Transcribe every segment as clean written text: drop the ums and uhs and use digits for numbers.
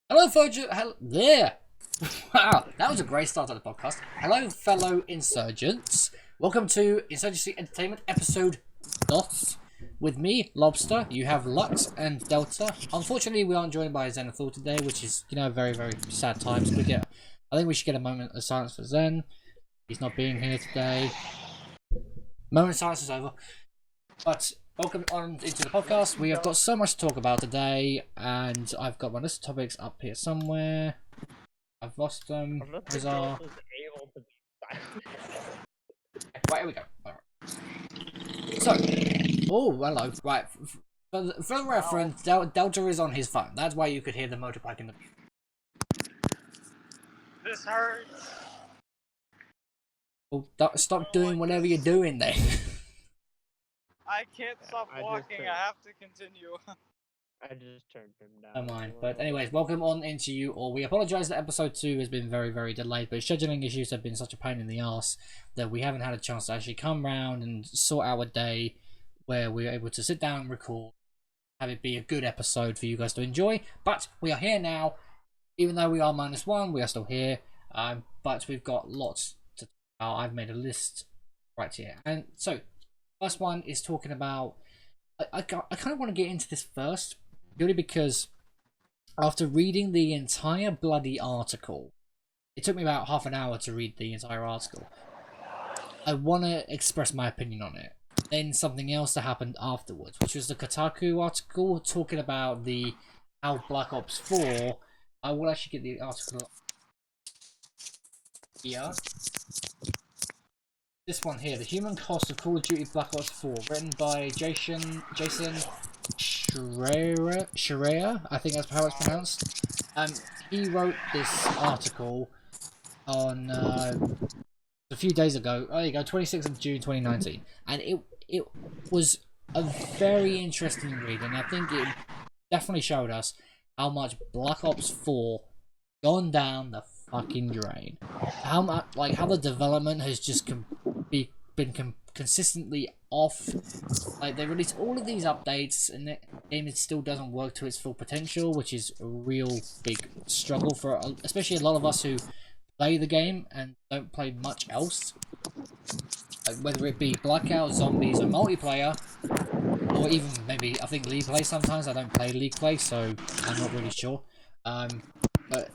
Hello, folks. There. Wow, that was a great start to the podcast. Hello, fellow insurgents. Welcome to Insurgency Entertainment episode DOS. With me, Lobster. You have Lux and Delta. Unfortunately, we aren't joined by Zenithal today, which is, very, very sad times. I think we should get a moment of silence for Zen. He's not being here today. Moment of silence is over. But welcome on into the podcast. We have got so much to talk about today, and I've got my list of topics up here somewhere. I've lost them. Where's our... Right, here we go. Alright. So, oh, hello. Right, for reference, Delta is on his phone. That's why you could hear the motorbike in the... This hurts. Well, stop doing whatever you're doing then. I can't stop walking. I have to continue. I just turned him down. Never mind. But anyways, welcome on into you all. We apologise that episode 2 has been very, very delayed, but scheduling issues have been such a pain in the arse that we haven't had a chance to actually come round and sort out a day where we're able to sit down and record, have it be a good episode for you guys to enjoy. But we are here now. Even though we are -1, we are still here. But we've got lots to talk about. I've made a list right here. And so, first one is talking about... I kind of want to get into this first, purely because after reading the entire bloody article, it took me about half an hour to read the entire article. I want to express my opinion on it. Then something else that happened afterwards, which was the Kotaku article talking about how Black Ops 4. I will actually get the article here. This one here, the human cost of Call of Duty Black Ops 4, written by Jason Schreier, I think that's how it's pronounced. He wrote this article on a few days ago. Oh, there you go, 26th of June 2019, and it was a very interesting read, and I think it definitely showed us how much Black Ops 4 gone down the fucking drain. How much, how the development has just been consistently off. Like, they release all of these updates and the game still doesn't work to its full potential, which is a real big struggle for especially a lot of us who play the game and don't play much else, like whether it be Blackout, zombies, or multiplayer, or even maybe I think League play sometimes. I don't play League play, so I'm not really sure. But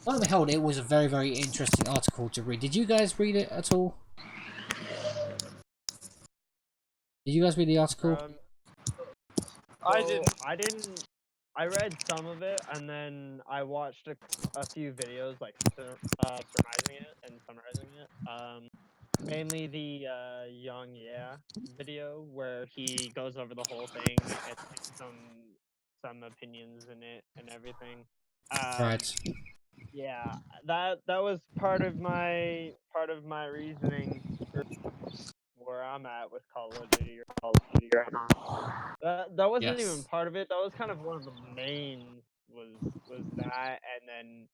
lo and behold, it was a very, very interesting article to read. Did you guys read it at all? Did you guys read the article? I didn't. I read some of it, and then I watched a few videos, like surmising it and summarizing it. Mainly the Young Yeah video, where he goes over the whole thing and some opinions in it and everything. Right. Yeah, that was part of my reasoning for where I'm at with Call of Duty right now. That wasn't even part of it. That was kind of one of the main was that, and then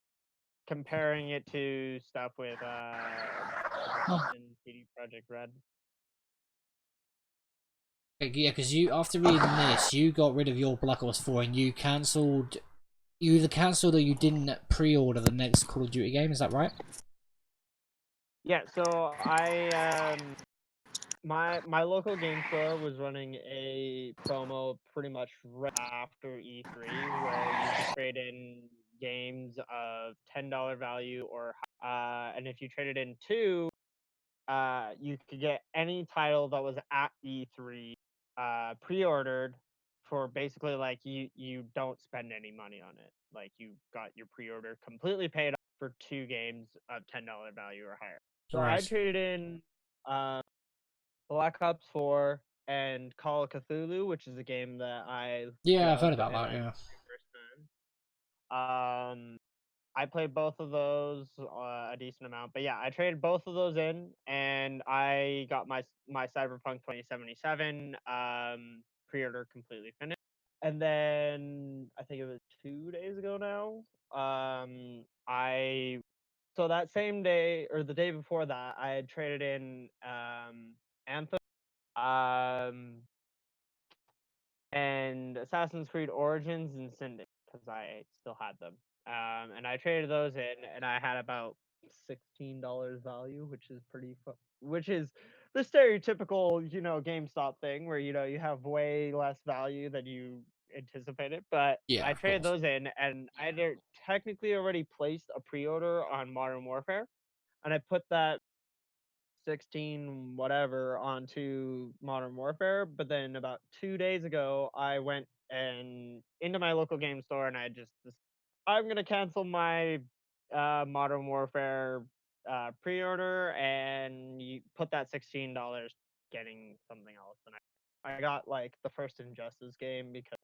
comparing it to stuff with CD Project Red. Yeah, because you, after reading this, you got rid of your Black Ops 4 and you cancelled. You either cancelled or you didn't pre-order the next Call of Duty game. Is that right? Yeah. So I my local game store was running a promo pretty much right after E3, where you could trade in games of $10 value or and if you traded in two, you could get any title that was at E3 pre-ordered for basically like you don't spend any money on it. Like you got your pre-order completely paid off for two games of $10 value or higher. So I traded in Black Ops 4 and Call of Cthulhu, which is a game that I've heard about that. Yeah. I played both of those a decent amount, but yeah, I traded both of those in, and I got my Cyberpunk 2077 pre-order completely finished. And then I think it was 2 days ago now. So that same day or the day before that, I had traded in Anthem. and Assassin's Creed Origins and Syndicate because I still had them. And I traded those in, and I had about $16 value, which is which is the stereotypical, GameStop thing where you have way less value than you anticipated. But Yeah, I of traded course. those in, and I technically already placed a pre-order on Modern Warfare, and I put that 16 whatever onto Modern Warfare. But then about 2 days ago, I went and into my local game store, and I'm gonna cancel my Modern Warfare pre-order, and you put that $16 getting something else. And I got like the first Injustice game because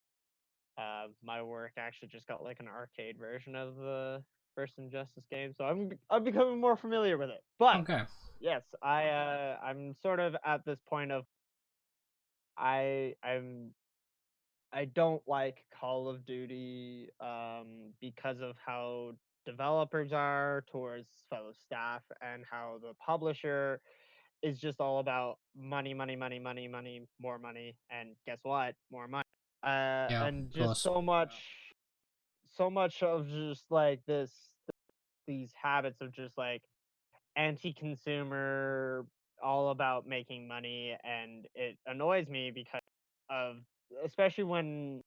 my work actually just got like an arcade version of the first Injustice game, so I'm becoming more familiar with it. But Okay. yes, I'm sort of at this point of I'm I don't like Call of Duty because of how developers are towards fellow staff and how the publisher is just all about money, money, money, money, money, more money, and guess what? More money. Yeah, of And just course. so much of just like these habits of just like anti-consumer, all about making money, and it annoys me because of, especially when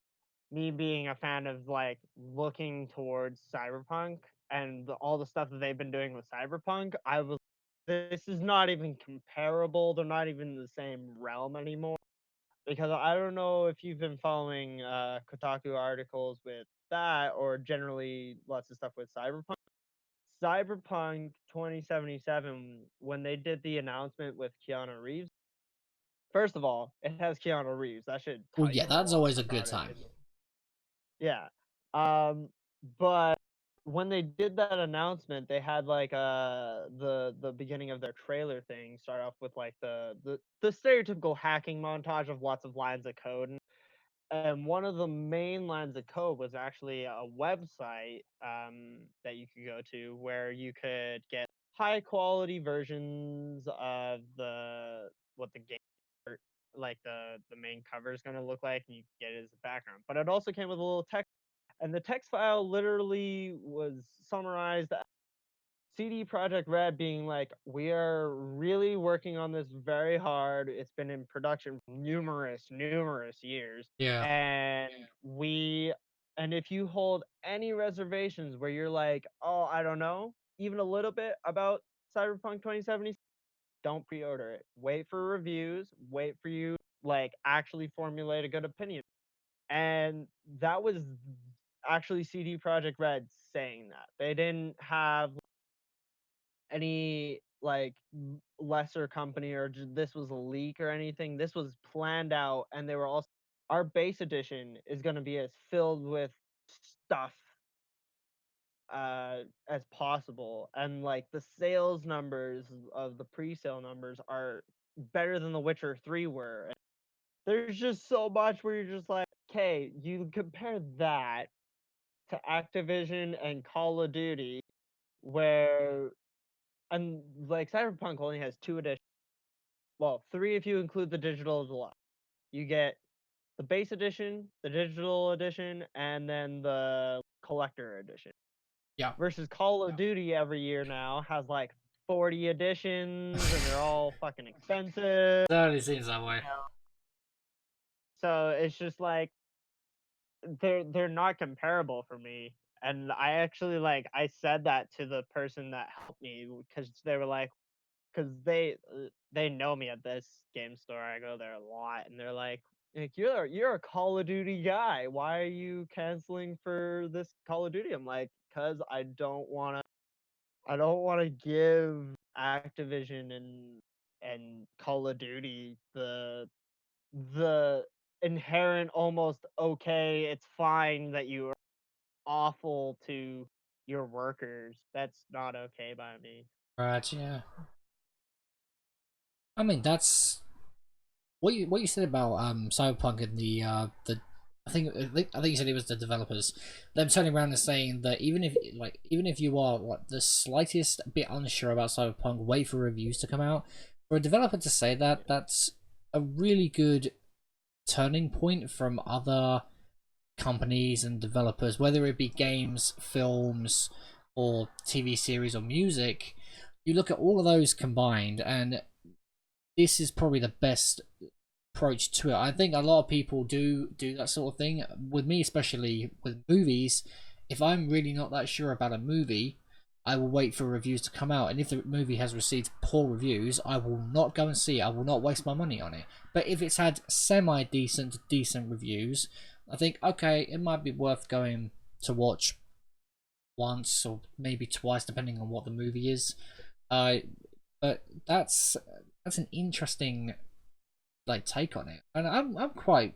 me being a fan of like looking towards cyberpunk and all the stuff that they've been doing with cyberpunk. This is not even comparable, they're not even in the same realm anymore, because I don't know if you've been following Kotaku articles with that, or generally lots of stuff with cyberpunk. Cyberpunk 2077, when they did the announcement with Keanu Reeves, first of all, it has Keanu Reeves. That should Well, tell yeah, you a that's lot always a good about it. time. Yeah. Um, but when they did that announcement, they had like the beginning of their trailer thing start off with like the stereotypical hacking montage of lots of lines of code. And one of the main lines of code was actually a website that you could go to where you could get high quality versions of what the game, or like the main cover is going to look like, and you get it as a background. But it also came with a little text, and the text file literally was summarized CD Project Red being like, we are really working on this very hard. It's been in production for numerous years. Yeah. And and if you hold any reservations where you're like, oh, I don't know, even a little bit about Cyberpunk 2070, don't pre-order it. Wait for reviews, wait for you like actually formulate a good opinion. And that was actually CD Project Red saying that. They didn't have any like lesser company or this was a leak or anything. This was planned out, and they were also, our base edition is going to be as filled with stuff as possible, and like the sales numbers of the pre-sale numbers are better than the Witcher 3 were. And there's just so much where you're just like, okay, you compare that to Activision and Call of Duty, where, and like Cyberpunk only has 2 editions. Well, 3 if you include the digital deluxe. You get the base edition, the digital edition, and then the collector edition. Yeah. Versus Call of Duty every year now has like 40 editions, and they're all fucking expensive. Certainly seems that way. So it's just like they're not comparable for me. And I actually, like, I said that to the person that helped me because they were like, because they know me at this game store. I go there a lot, and they're like, you're a Call of Duty guy. Why are you canceling for this Call of Duty? I'm like, cause I don't wanna give Activision and Call of Duty the inherent almost okay, it's fine that you are awful to your workers. That's not okay by me. Right. Yeah. I mean, that's what you said about Cyberpunk and the I think you said it was the developers, them turning around and saying that even if you are what the slightest bit unsure about Cyberpunk, wait for reviews to come out. For a developer to say that, that's a really good turning point from other companies and developers, whether it be games, films, or TV series or music. You look at all of those combined, and this is probably the best approach to it. I think a lot of people do that sort of thing. With me, especially with movies, if I'm really not that sure about a movie, I will wait for reviews to come out, and if the movie has received poor reviews, I will not go and see it. I will not waste my money on it. But if it's had semi-decent to decent reviews, I think, okay, it might be worth going to watch once or maybe twice, depending on what the movie is. But that's an interesting take on it, and I'm quite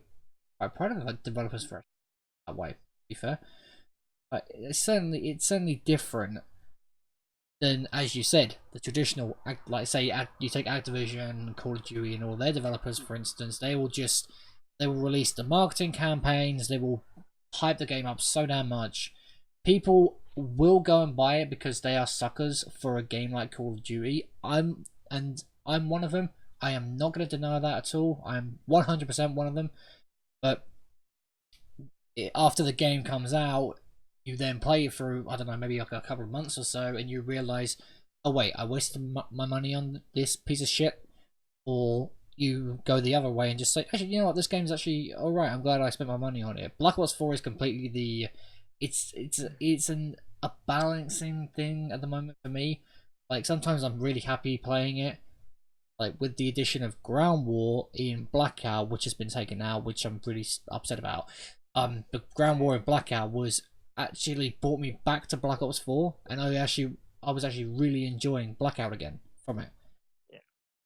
proud of the developers for that way. To be fair, but it's certainly different than, as you said, the traditional, like say you take Activision, Call of Duty, and all their developers, for instance. They will release the marketing campaigns. They will hype the game up so damn much. People will go and buy it because they are suckers for a game like Call of Duty. I'm one of them. I am not going to deny that at all. I'm 100% one of them. But after the game comes out, you then play it through, I don't know, maybe like a couple of months or so, and you realise, oh wait, I wasted my money on this piece of shit. Or you go the other way and just say, actually, you know what, this game's actually alright, I'm glad I spent my money on it. Black Ops 4 is completely it's a balancing thing at the moment for me. Like, sometimes I'm really happy playing it, like with the addition of Ground War in Blackout, which has been taken out, which I'm really upset about. The Ground War in Blackout was actually brought me back to Black Ops 4, and I was actually really enjoying Blackout again from it. Yeah.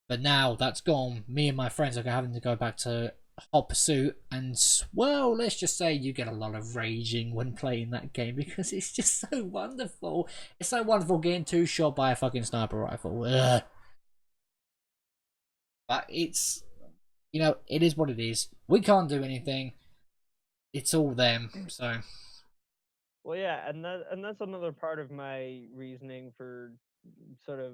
But now that's gone, me and my friends are having to go back to Hot Pursuit, and well, let's just say you get a lot of raging when playing that game because it's just so wonderful. It's so wonderful getting two shot by a fucking sniper rifle. Ugh. But it's, it is what it is. We can't do anything. It's all them. So. Well, yeah, and that's another part of my reasoning for sort of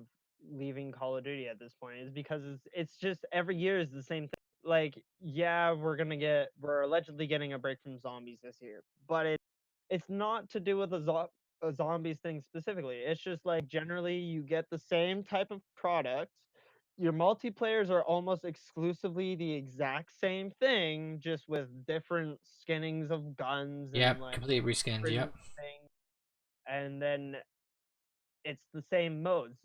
leaving Call of Duty at this point, is because it's just every year is the same thing. Like, yeah, we're allegedly getting a break from zombies this year, but it's not to do with a zombies thing specifically. It's just like generally you get the same type of product. Your multiplayers are almost exclusively the exact same thing, just with different skinnings of guns and Yep, like completely reskinned. different Yep. things. And then it's the same modes,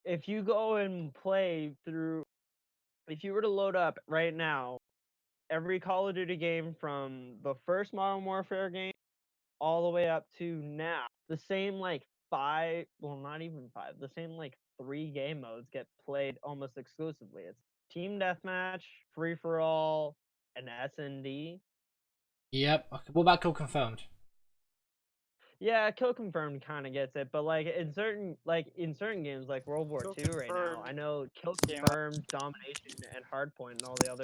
If you go and play through, if you were to load up right now every Call of Duty game from the first Modern Warfare game all the way up to now, the same like five, well, not even five, the same like three game modes get played almost exclusively. It's Team Deathmatch, Free for All, and SND. Yep. Okay. What about Kill Confirmed? Yeah, Kill Confirmed kind of gets it, but like in certain games like World War Kill II right now, Confirmed I know Kill came out. Confirmed, Domination, and Hardpoint, and all the other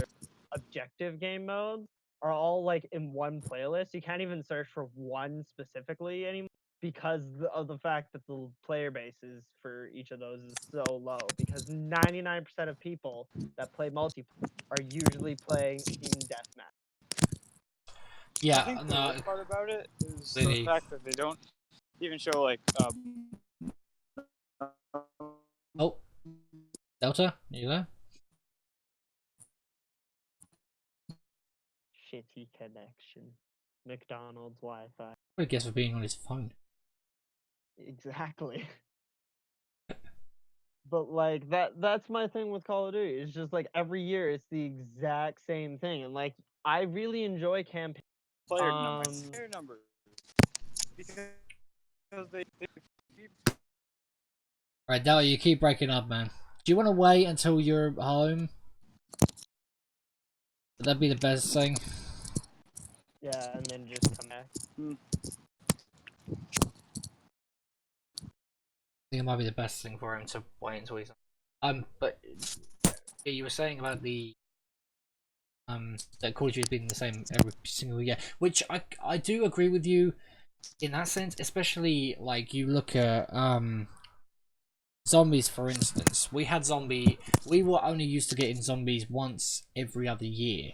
objective game modes are all like in one playlist. You can't even search for one specifically anymore because of the fact that the player bases for each of those is so low. Because 99% of people that play multiplayer are usually playing Team Deathmatch. I Yeah. think the No. worst part about it is the Really. fact that they don't even show like Oh, Delta, you there? Shitty connection. McDonald's Wi-Fi. I guess for being on his phone. Exactly. But like that's my thing with Call of Duty. It's just like every year it's the exact same thing. And like I really enjoy campaign player numbers because they Right, Delta, you keep breaking up, man. Do you want to wait until you're home? Would that be the best thing? yeah, and then just come back. I think it might be the best thing for him to wait until he's but yeah, you were saying about the that Call of Duty being the same every single year, which I do agree with you in that sense, especially like you look at zombies, for instance. We were only used to getting zombies once every other year,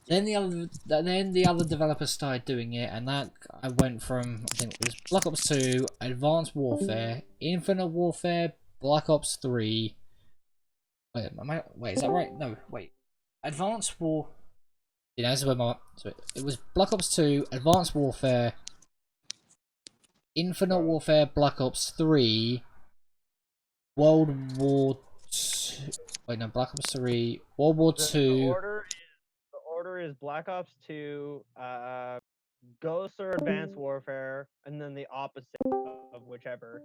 Then the other developers started doing it, and that I went from, I think it was Black Ops 2, Advanced Warfare, Infinite Warfare, Black Ops 3. Wait, is that right? No, wait. Advanced War. You know, this is where my. So it was Black Ops 2, Advanced Warfare, Infinite Warfare, Black Ops 3, World War 2. Wait, no, Black Ops 3, World War 2. The order is Black Ops 2, Ghost or Advanced Warfare, and then the opposite of whichever.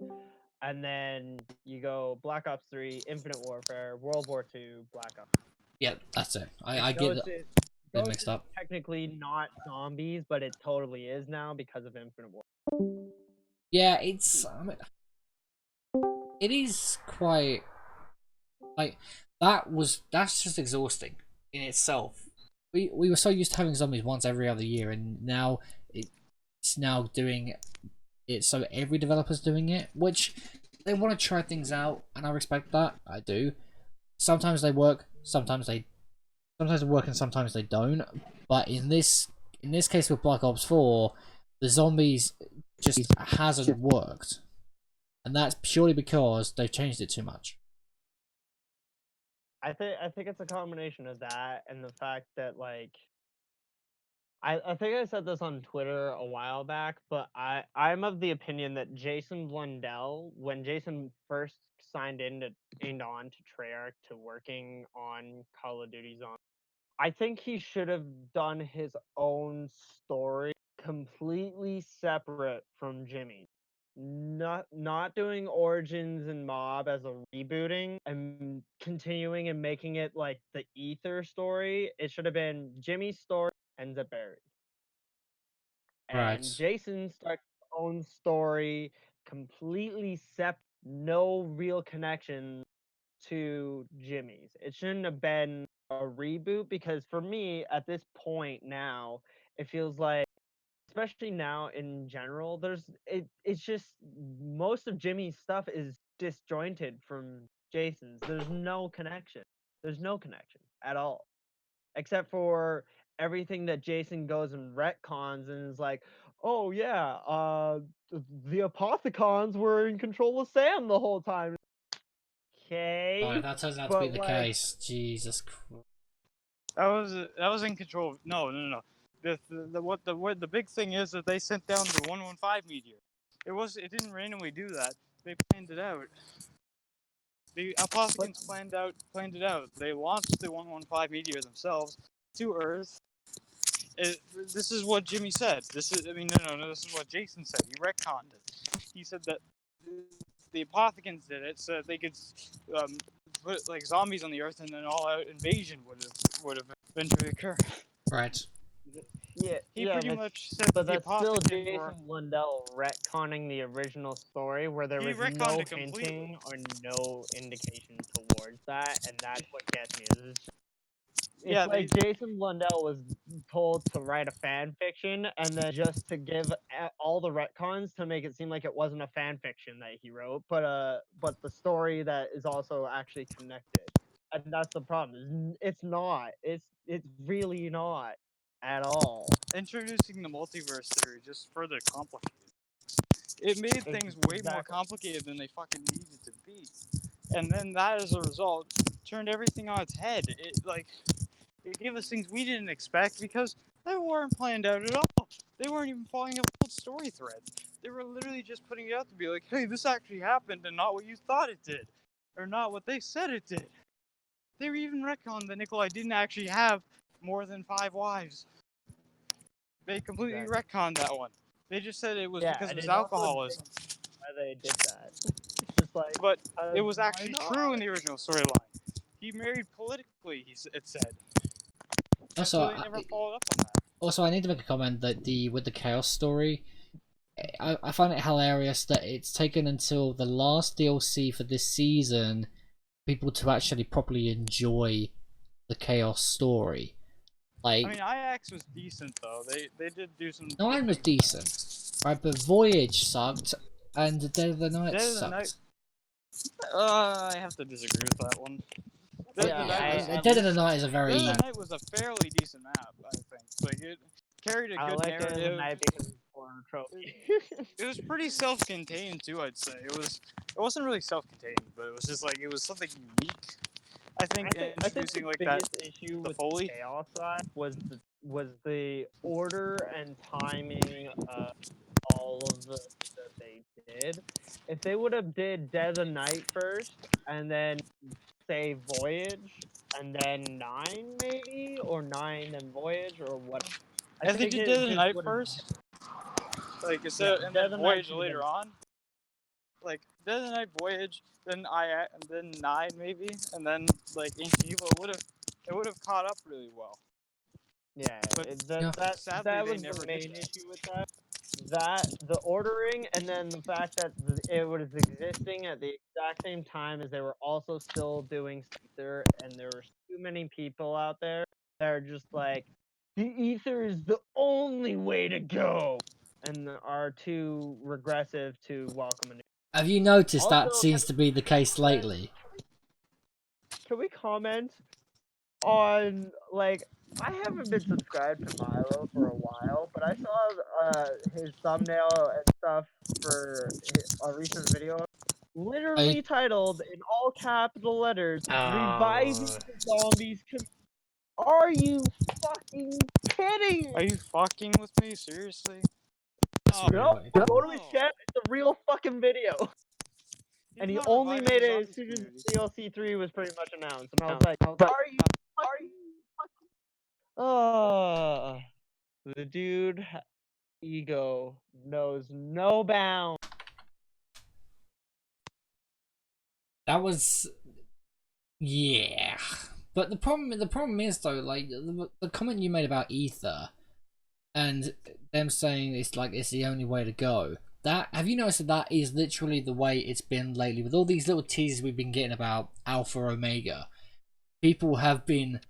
And then you go Black Ops 3, Infinite Warfare, World War 2, Black Ops. Yeah, that's it. I get it. They're mixed up. Technically not zombies, but it totally is now because of Infinite Warfare. Yeah, it's. I mean, it is quite. Like, that's just exhausting in itself. We were so used to having zombies once every other year, and now it's now doing it so every developer's doing it, which they want to try things out, and I respect that. I do. Sometimes they work, sometimes they work, and sometimes they don't. But in this case with Black Ops 4, the zombies just hasn't worked, and that's purely because they've changed it too much. I think it's a combination of that and the fact that, like, I think I said this on Twitter a while back, but I'm of the opinion that Jason Blundell, when Jason first signed on to Treyarch to working on Call of Duty Zombies, I think he should have done his own story completely separate from Jimmy. Not doing Origins and Mob as a rebooting and continuing and making it like the Ether story. It should have been Jimmy's story ends up buried. Right. And Jason starts his own story completely separate, no real connection to Jimmy's. It shouldn't have been a reboot because for me, at this point now, it feels like, especially now in general, it's just most of Jimmy's stuff is disjointed from Jason's. There's no connection. There's no connection at all. Except for everything that Jason goes and retcons and is like, oh yeah, the Apothecons were in control of Sam the whole time. Oh, Okay, if that turns out to be but the like, case, Jesus Christ. That was in control. No. The big thing is that they sent down the 115 meteor. It didn't randomly do that. They planned it out. The Apothecons planned it out. They launched the 115 meteor themselves to Earth. This is what Jimmy said. This is this is what Jason said. He retconned it. He said that the Apothecons did it so that they could put like zombies on the Earth, and then all-out invasion would have eventually occur. Right. he pretty but, much said but that that's still Jason Blundell retconning the original story where there was no hinting or no indication towards that, and that's what gets me. It's like Jason Blundell was told to write a fan fiction, and then just to give all the retcons to make it seem like it wasn't a fan fiction that he wrote, but the story that is also actually connected. And that's the problem. It's not. It's really not at all. Introducing the multiverse theory just further complicated. It made things way more complicated than they fucking needed to be. And then that, as a result, turned everything on its head. It gave us things we didn't expect because they weren't planned out at all. They weren't even following a full story thread. They were literally just putting it out to be like, hey, this actually happened and not what you thought it did. Or not what they said it did. They were even retconned that Nikolai didn't actually have more than 5 wives. They completely retconned that one. They just said it was because of his alcoholism. Why they did that? It's just like, but it was actually true in the original storyline. He married politically. It said. Also, they never followed up on that. Also, I need to make a comment that with the Chaos story, I find it hilarious that it's taken until the last DLC for this season people to actually properly enjoy the Chaos story. Like, I mean, IX was decent though. They did do some. 9 was decent, right? But Voyage sucked, and Dead of the Night sucked. I have to disagree with that one. Dead Yeah, of the Night was I Dead of like the Night is a Dead very. of the Night was a fairly decent map, I think. Like it carried a I good like Dead of the narrative. Night because it's a horror trophy. It was pretty self-contained too, I'd say. It wasn't really self-contained, but it was just like it was something unique. I think I think introducing the like biggest that issue the with Foley. the chaos side was the order and timing of all of the that they did. If they would have did Dead of the Night first and then say Voyage and then 9 maybe, or 9 then Voyage or what, I If they think did it Dead of the just Night would have, first, like yeah, instead and Dead then of the Night Voyage should have later been, on, like Dead of the Night Voyage, then and then 9 maybe, and then like Antifa it would have caught up really well. yeah, But Yeah. sadly that they was the never did main that. issue with that. That the ordering and then the fact that it was existing at the exact same time as they were also still doing ether, and there were too many people out there that are just like, the ether is the only way to go, and are too regressive to welcome a new. Have you noticed that Also, seems to be the case lately? can we comment on, like, I haven't been subscribed to Milo for a while, but I saw his thumbnail and stuff for a recent video, literally I, titled in all capital letters, "Reviving oh, the Zombies." Are you fucking kidding Are me? you fucking with me? Seriously? that's Oh, really No, what it go is. to his no. chat. It's a real fucking video. He's And he not only reviving made the it as zombies soon as community. DLC 3 was pretty much announced, and I was like, are you fucking? Oh, the dude ego knows no bounds. That was, yeah. But the problem is though, like the comment you made about Ether and them saying it's the only way to go. That, have you noticed that that is literally the way it's been lately with all these little teasers we've been getting about Alpha Omega. People have been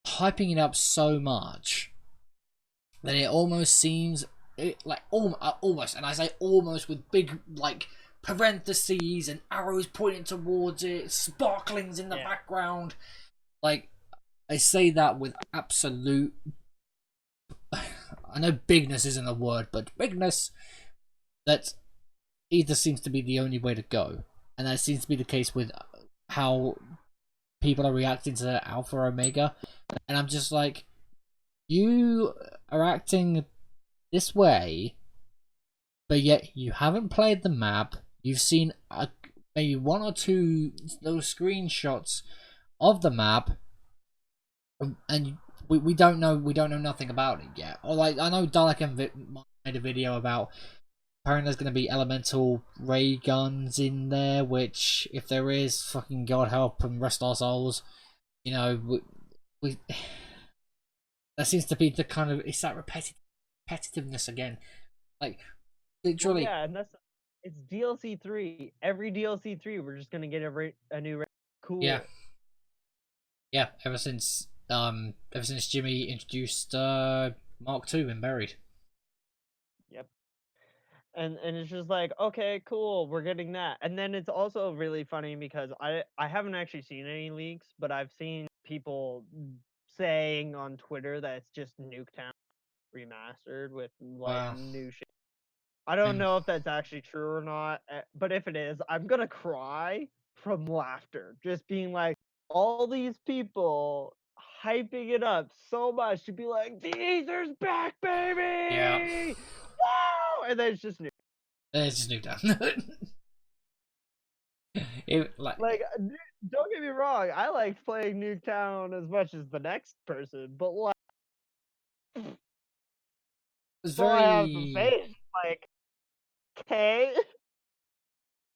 hyping it up so much that it almost seems like almost, and I say almost with big like parentheses and arrows pointing towards it, sparklings in the background. Like, I say that with absolute, I know bigness isn't a word, but bigness, that either seems to be the only way to go, and that seems to be the case with how people are reacting to Alpha Omega, and I'm just like, you are acting this way, but yet you haven't played the map. You've seen maybe one or two those screenshots of the map, and we don't know nothing about it yet. Or like, I know Dalek made a video about apparently there's going to be elemental ray guns in there, which if there is, fucking God help and rest our souls. You know, we that seems to be the kind of, it's that repetitiveness again. Like, Well, literally, yeah, and it's DLC 3. Every DLC 3, we're just gonna get a new yeah, cool. yeah. Ever since Jimmy introduced Mark II and Buried. Yep. And it's just like, okay, cool, we're getting that. And then it's also really funny because I haven't actually seen any leaks, but I've seen people saying on Twitter that it's just Nuketown remastered with like Wow. new shit. I don't know if that's actually true or not, but if it is, I'm gonna cry from laughter. Just being like, all these people hyping it up so much to be like, Caesar's back, Yeah. baby! Wow! And then it's just new. It's just Nuketown. It, Like, don't get me wrong, I liked playing Nuketown as much as the next person, but like, was that's all I have to very, say. Like, okay.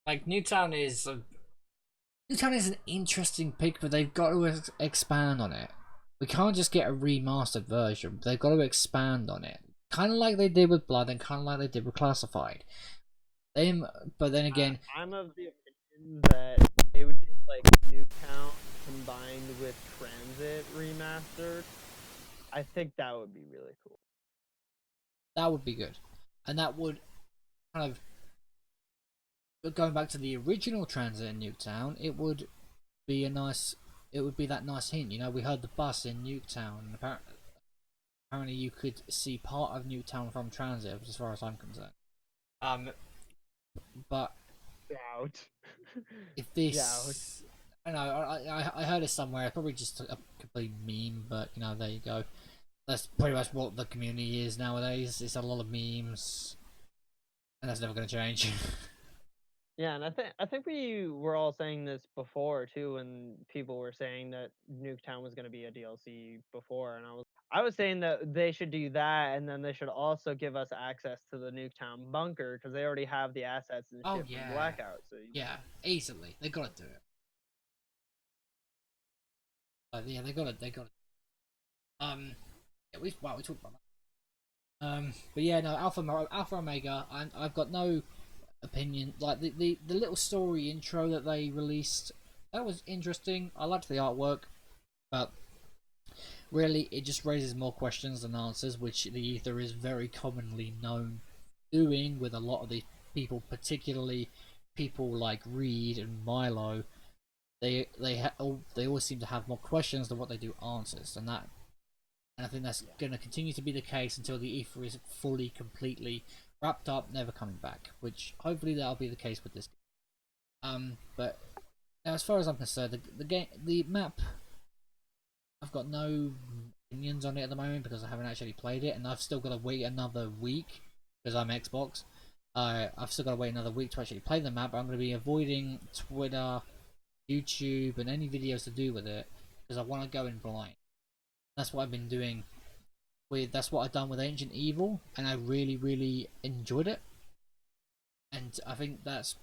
like, Newtown is an interesting pick, but they've got to expand on it. We can't just get a remastered version. They've got to expand on it, kind of like they did with Blood, and kind of like they did with Classified. But then again, I'm of the opinion that they would do like Nuketown combined with Transit remastered. I think that would be really cool. that would be good, and that would kind of, going back to the original Transit in Newtown, it would be a nice. It would be that nice hint. You know, we heard the bus in Nuketown, and apparently you could see part of Nuketown from transit, as far as I'm concerned. Um, but Doubt. if Doubt. this, I don't know, I heard it somewhere. Probably just a complete meme, but you know, there you go. That's pretty much what the community is nowadays. It's a lot of memes, and that's never going to change. Yeah, and I think we were all saying this before too, when people were saying that Nuketown was going to be a DLC before, and I was saying that they should do that, and then they should also give us access to the Nuketown bunker because they already have the assets and Oh shit from yeah, Blackout. So yeah, easily they got to do it. Yeah, they got it. Yeah, we talked about that. But yeah, no, Alpha Omega. I've got no opinion. Like the little story intro that they released, that was interesting. I liked the artwork, but really it just raises more questions than answers, which the ether is very commonly known doing with a lot of the people, particularly people like Reed and Milo. They always seem to have more questions than what they do answers, and I think that's going to continue to be the case until the ether is fully, completely wrapped up, never coming back. Which hopefully that'll be the case with this game. But now, as far as I'm concerned, the map, I've got no opinions on it at the moment because I haven't actually played it, and I've still got to wait another week because I'm Xbox. I've still got to wait another week to actually play the map. I'm going to be avoiding Twitter, YouTube, and any videos to do with it because I want to go in blind. That's what I've been doing that's what I've done with Ancient Evil, and I really, really enjoyed it. And I think that's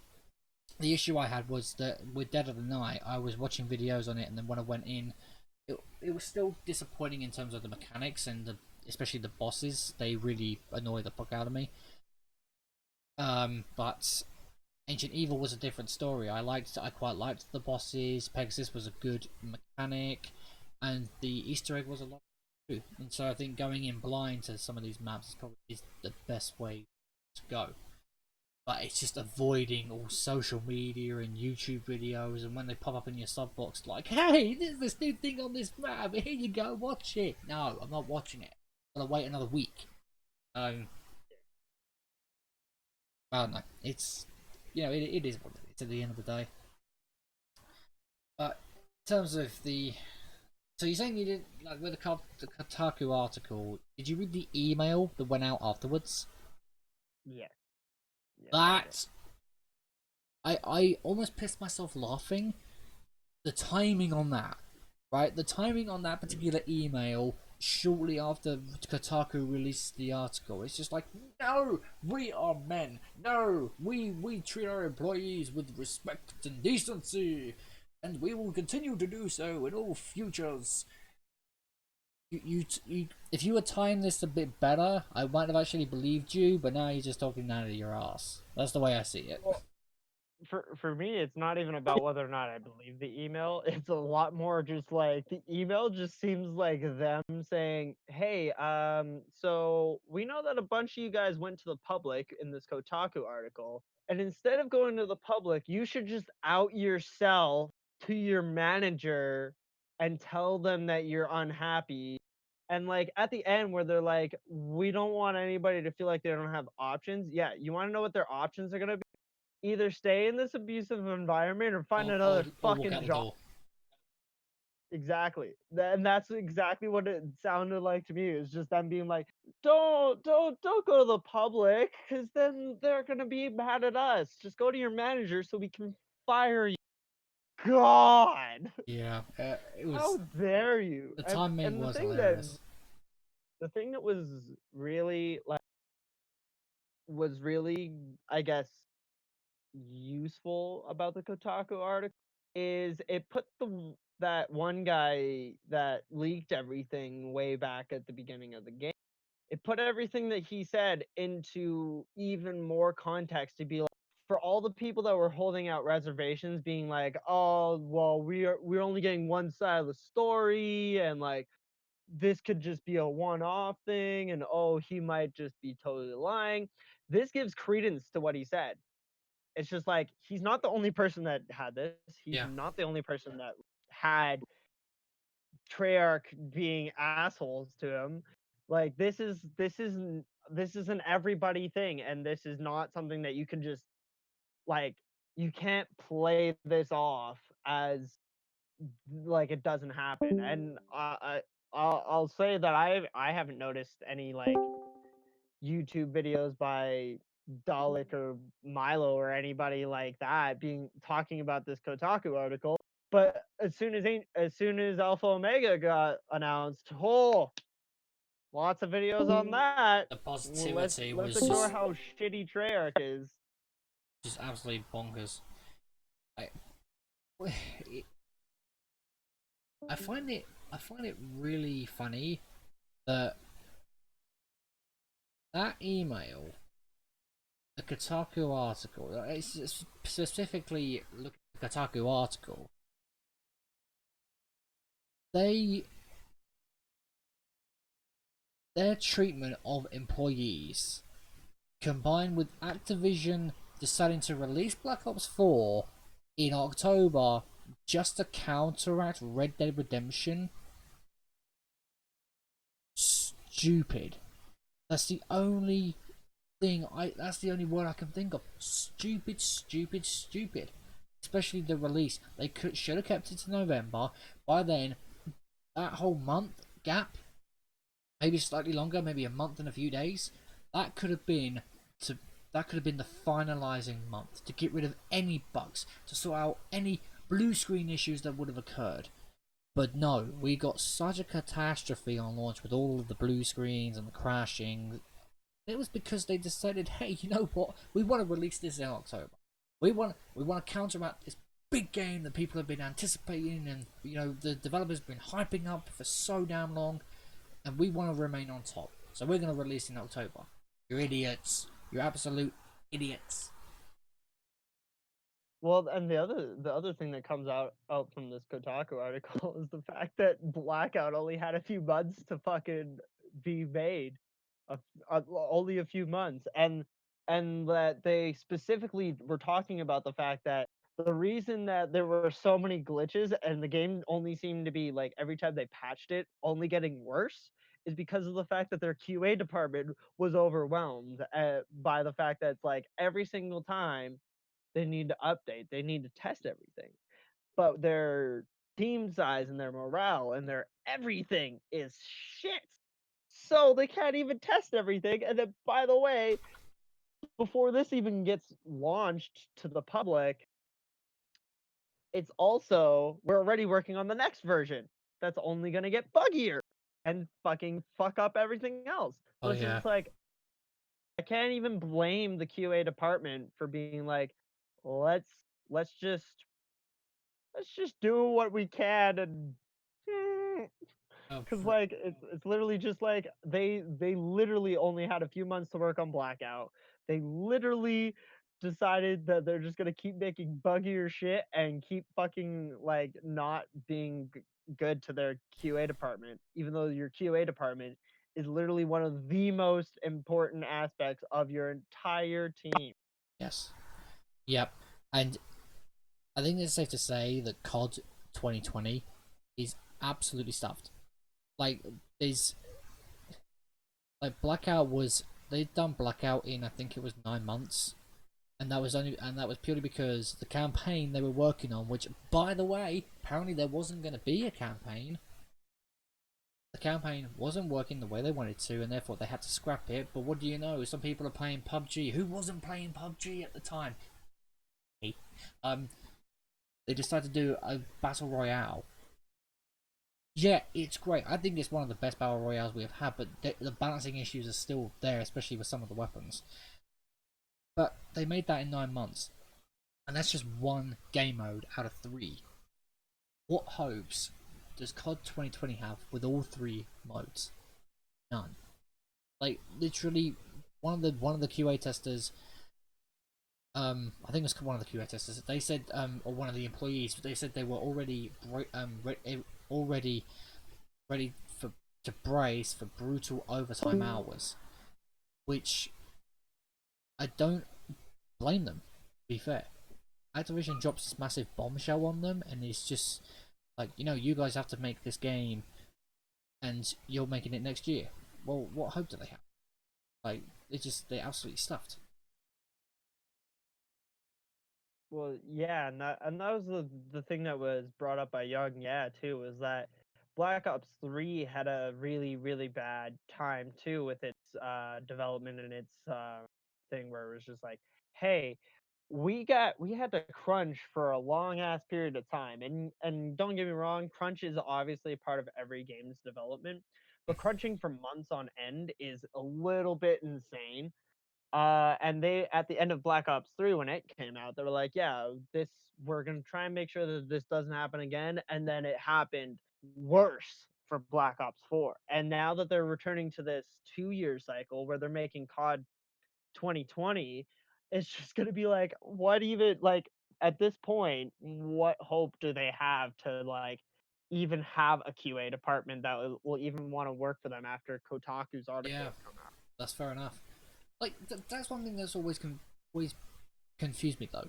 the issue I had was that with Dead of the Night, I was watching videos on it, and then when I went in, it was still disappointing in terms of the mechanics and especially the bosses. They really annoy the fuck out of me. But Ancient Evil was a different story. I quite liked the bosses. Pegasus was a good mechanic, and the Easter egg was a lot too. And so I think going in blind to some of these maps is the best way to go. But it's just avoiding all social media and YouTube videos, and when they pop up in your sub box, like, "Hey, there's this new thing on this map. Here you go, watch it." No, I'm not watching it. I'm gonna wait another week. I don't know. It's it is what it is at the end of the day. But in terms of so you're saying you did like with the Kotaku article? Did you read the email that went out afterwards? yes, yes, I did. That I almost pissed myself laughing. The timing on that, right? The timing on that particular email shortly after Kotaku released the article. It's just like, no, we are men. No, we treat our employees with respect and decency, and we will continue to do so in all futures. If you had timed this a bit better, I might have actually believed you, but now you're just talking out of your ass. That's the way I see it. Well, for me, it's not even about whether or not I believe the email. It's a lot more just like the email just seems like them saying, "Hey, so we know that a bunch of you guys went to the public in this Kotaku article, and instead of going to the public, you should just out yourself to your manager and tell them that you're unhappy." And like at the end where they're like, "We don't want anybody to feel like they don't have options." Yeah, you want to know what their options are gonna be? Either stay in this abusive environment or find another Or walk fucking out the job. door. Exactly. And that's exactly what it sounded like to me. It was just them being like, don't go to the public, because then they're gonna be mad at us. Just go to your manager so we can fire you. God, Yeah, it how was dare you? the And timing and was hilarious. the thing that really like was really, I guess, useful about the Kotaku article is it put that one guy that leaked everything way back at the beginning of the game. It put everything that he said into even more context to be like for all the people that were holding out reservations being like, "Oh, well, we're only getting one side of the story and like this could just be a one-off thing and oh, he might just be totally lying." This gives credence to what he said. it's just like he's not the only person that had this. He's Yeah. not the only person that had Treyarch being assholes to him. Like this is an everybody thing, and this is not something that you can just like you can't play this off as like it doesn't happen. And I'll say that I haven't noticed any like YouTube videos by Dalek or Milo or anybody like that being talking about this Kotaku article. But as soon as Alpha Omega got announced, oh, lots of videos on that. The Well, positivity let's was ignore how shitty Treyarch is. just absolutely bonkers. I, it, I find it really funny that that email, the Kotaku article, it's specifically look at the Kotaku article. They Their treatment of employees, combined with Activision deciding to release Black Ops 4 in October just to counteract Red Dead Redemption, stupid. That's the only that's the only word I can think of. Stupid, stupid, stupid. Especially the release. They should have kept it to November. By then, that whole month gap, maybe slightly longer, maybe a month and a few days, that could have been to that could have been the finalizing month to get rid of any bugs, to sort out any blue screen issues that would have occurred. But no, we got such a catastrophe on launch with all of the blue screens and the crashing. It was because they decided, hey, you know what? We want to release this in October. We want to counteract this big game that people have been anticipating, and the developers have been hyping up for so damn long, and we want to remain on top. So we're going to release in October. You're idiots. You're absolute idiots. Well, and the other thing that comes out from this Kotaku article is the fact that Blackout only had a few months to fucking be made, only a few months, and that they specifically were talking about the fact that the reason that there were so many glitches and the game only seemed to be like every time they patched it only getting worse is because of the fact that their QA department was overwhelmed by the fact that it's like every single time they need to update, they need to test everything. But their team size and their morale and their everything is shit. So they can't even test everything. And then, by the way, before this even gets launched to the public, it's also, we're already working on the next version that's only going to get buggier and fucking fuck up everything else. So Oh it's yeah. just like, I can't even blame the QA department for being like, let's let's just let's just do what we can and Oh, because like it's literally just like they literally only had a few months to work on Blackout. They literally decided that they're just gonna keep making buggier shit and keep fucking like not being good to their QA department, even though your QA department is literally one of the most important aspects of your entire team. yes. Yep. And I think it's safe to say that COD 2020 is absolutely stuffed. Like, there's like Blackout was they'd done Blackout in, I think it was 9 months, and that was purely because the campaign they were working on, which by the way, apparently there wasn't going to be a campaign. The campaign wasn't working the way they wanted to, and therefore they had to scrap it. But what do you know? Some people are playing PUBG. Who wasn't playing PUBG at the time? Me. They decided to do a battle royale. Yeah, it's great. I think it's one of the best battle royales we have had, but the balancing issues are still there, especially with some of the weapons. But they made that in 9 months, and that's just one game mode out of 3. What hopes does COD 2020 have with all 3 modes? None. Like literally, one of the QA testers, I think it was one of the QA testers. They said, or one of the employees, they said they were already ready to brace for brutal overtime hours, which I don't blame them. be fair, Activision drops this massive bombshell on them, and it's just like, you guys have to make this game, and you're making it next year. Well, what hope do they have? Like, they're absolutely stuffed. Well, yeah, and that was the thing that was brought up by Young, yeah, too, was that Black Ops 3 had a really, really bad time too with its development and its thing where it was just like, hey, we had to crunch for a long ass period of time. And don't get me wrong, crunch is obviously a part of every game's development, but crunching for months on end is a little bit insane. And they, at the end of Black Ops 3 when it came out, they were like, yeah, we're gonna try and make sure that this doesn't happen again. And then it happened worse for Black Ops 4. And now that they're returning to this 2-year cycle where they're making COD 2020, it's just gonna be like, what even, like, at this point, what hope do they have to like even have a QA department that will even want to work for them after Kotaku's article Yeah, has come out? that's fair enough. Like, that's one thing that's always confused me though.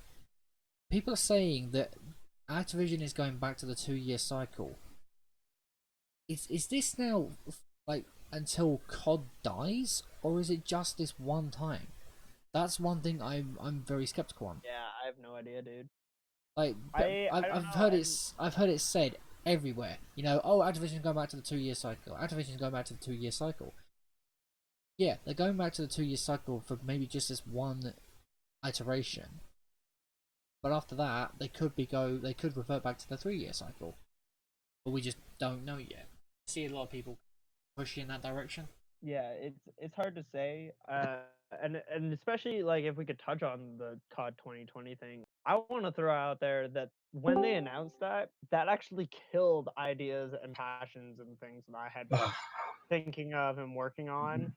People are saying that Activision is going back to the 2-year cycle. Is this now like until COD dies, or is it just this one time? That's one thing I'm very skeptical on. Yeah, I have no idea, dude. Like, I don't know. I've heard it said everywhere. Oh, Activision's going back to the 2-year cycle. Activision's going back to the 2-year cycle. Yeah, they're going back to the 2-year cycle for maybe just this one iteration. But after that, they could revert back to the 3-year cycle. But we just don't know yet. I see a lot of people pushing in that direction. Yeah, it's hard to say. And especially like if we could touch on the COD 2020 thing, I want to throw out there that when they announced that, that actually killed ideas and passions and things that I had been thinking of and working on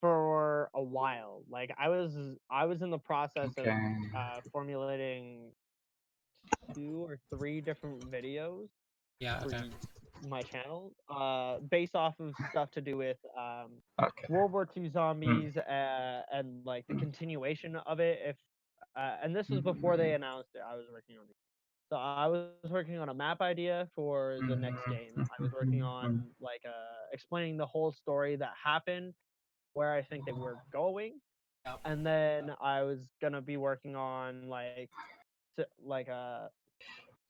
for a while. Like I was in the process of Okay. formulating 2 or 3 different videos Yeah. for Okay. my channel, based off of stuff to do with Okay. World War II Mm. zombies, and like the continuation of it. If And this was before they announced it. I was working on it. So I was working on a map idea for the next game. I was working on like explaining the whole story that happened, where I think they were going, Yeah. and then I was gonna be working on like like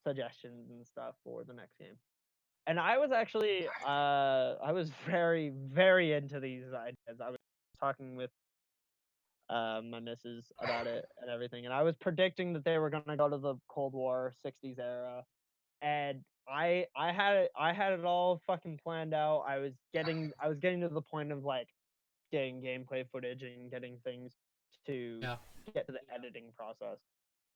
suggestions and stuff for the next game. And I was actually I was very, very into these ideas. I was talking with my missus about it and everything, and I was predicting that they were gonna go to the Cold War '60s era, and I had it all fucking planned out. I was getting to the point of like getting gameplay footage and getting things to Yeah. get to the editing process,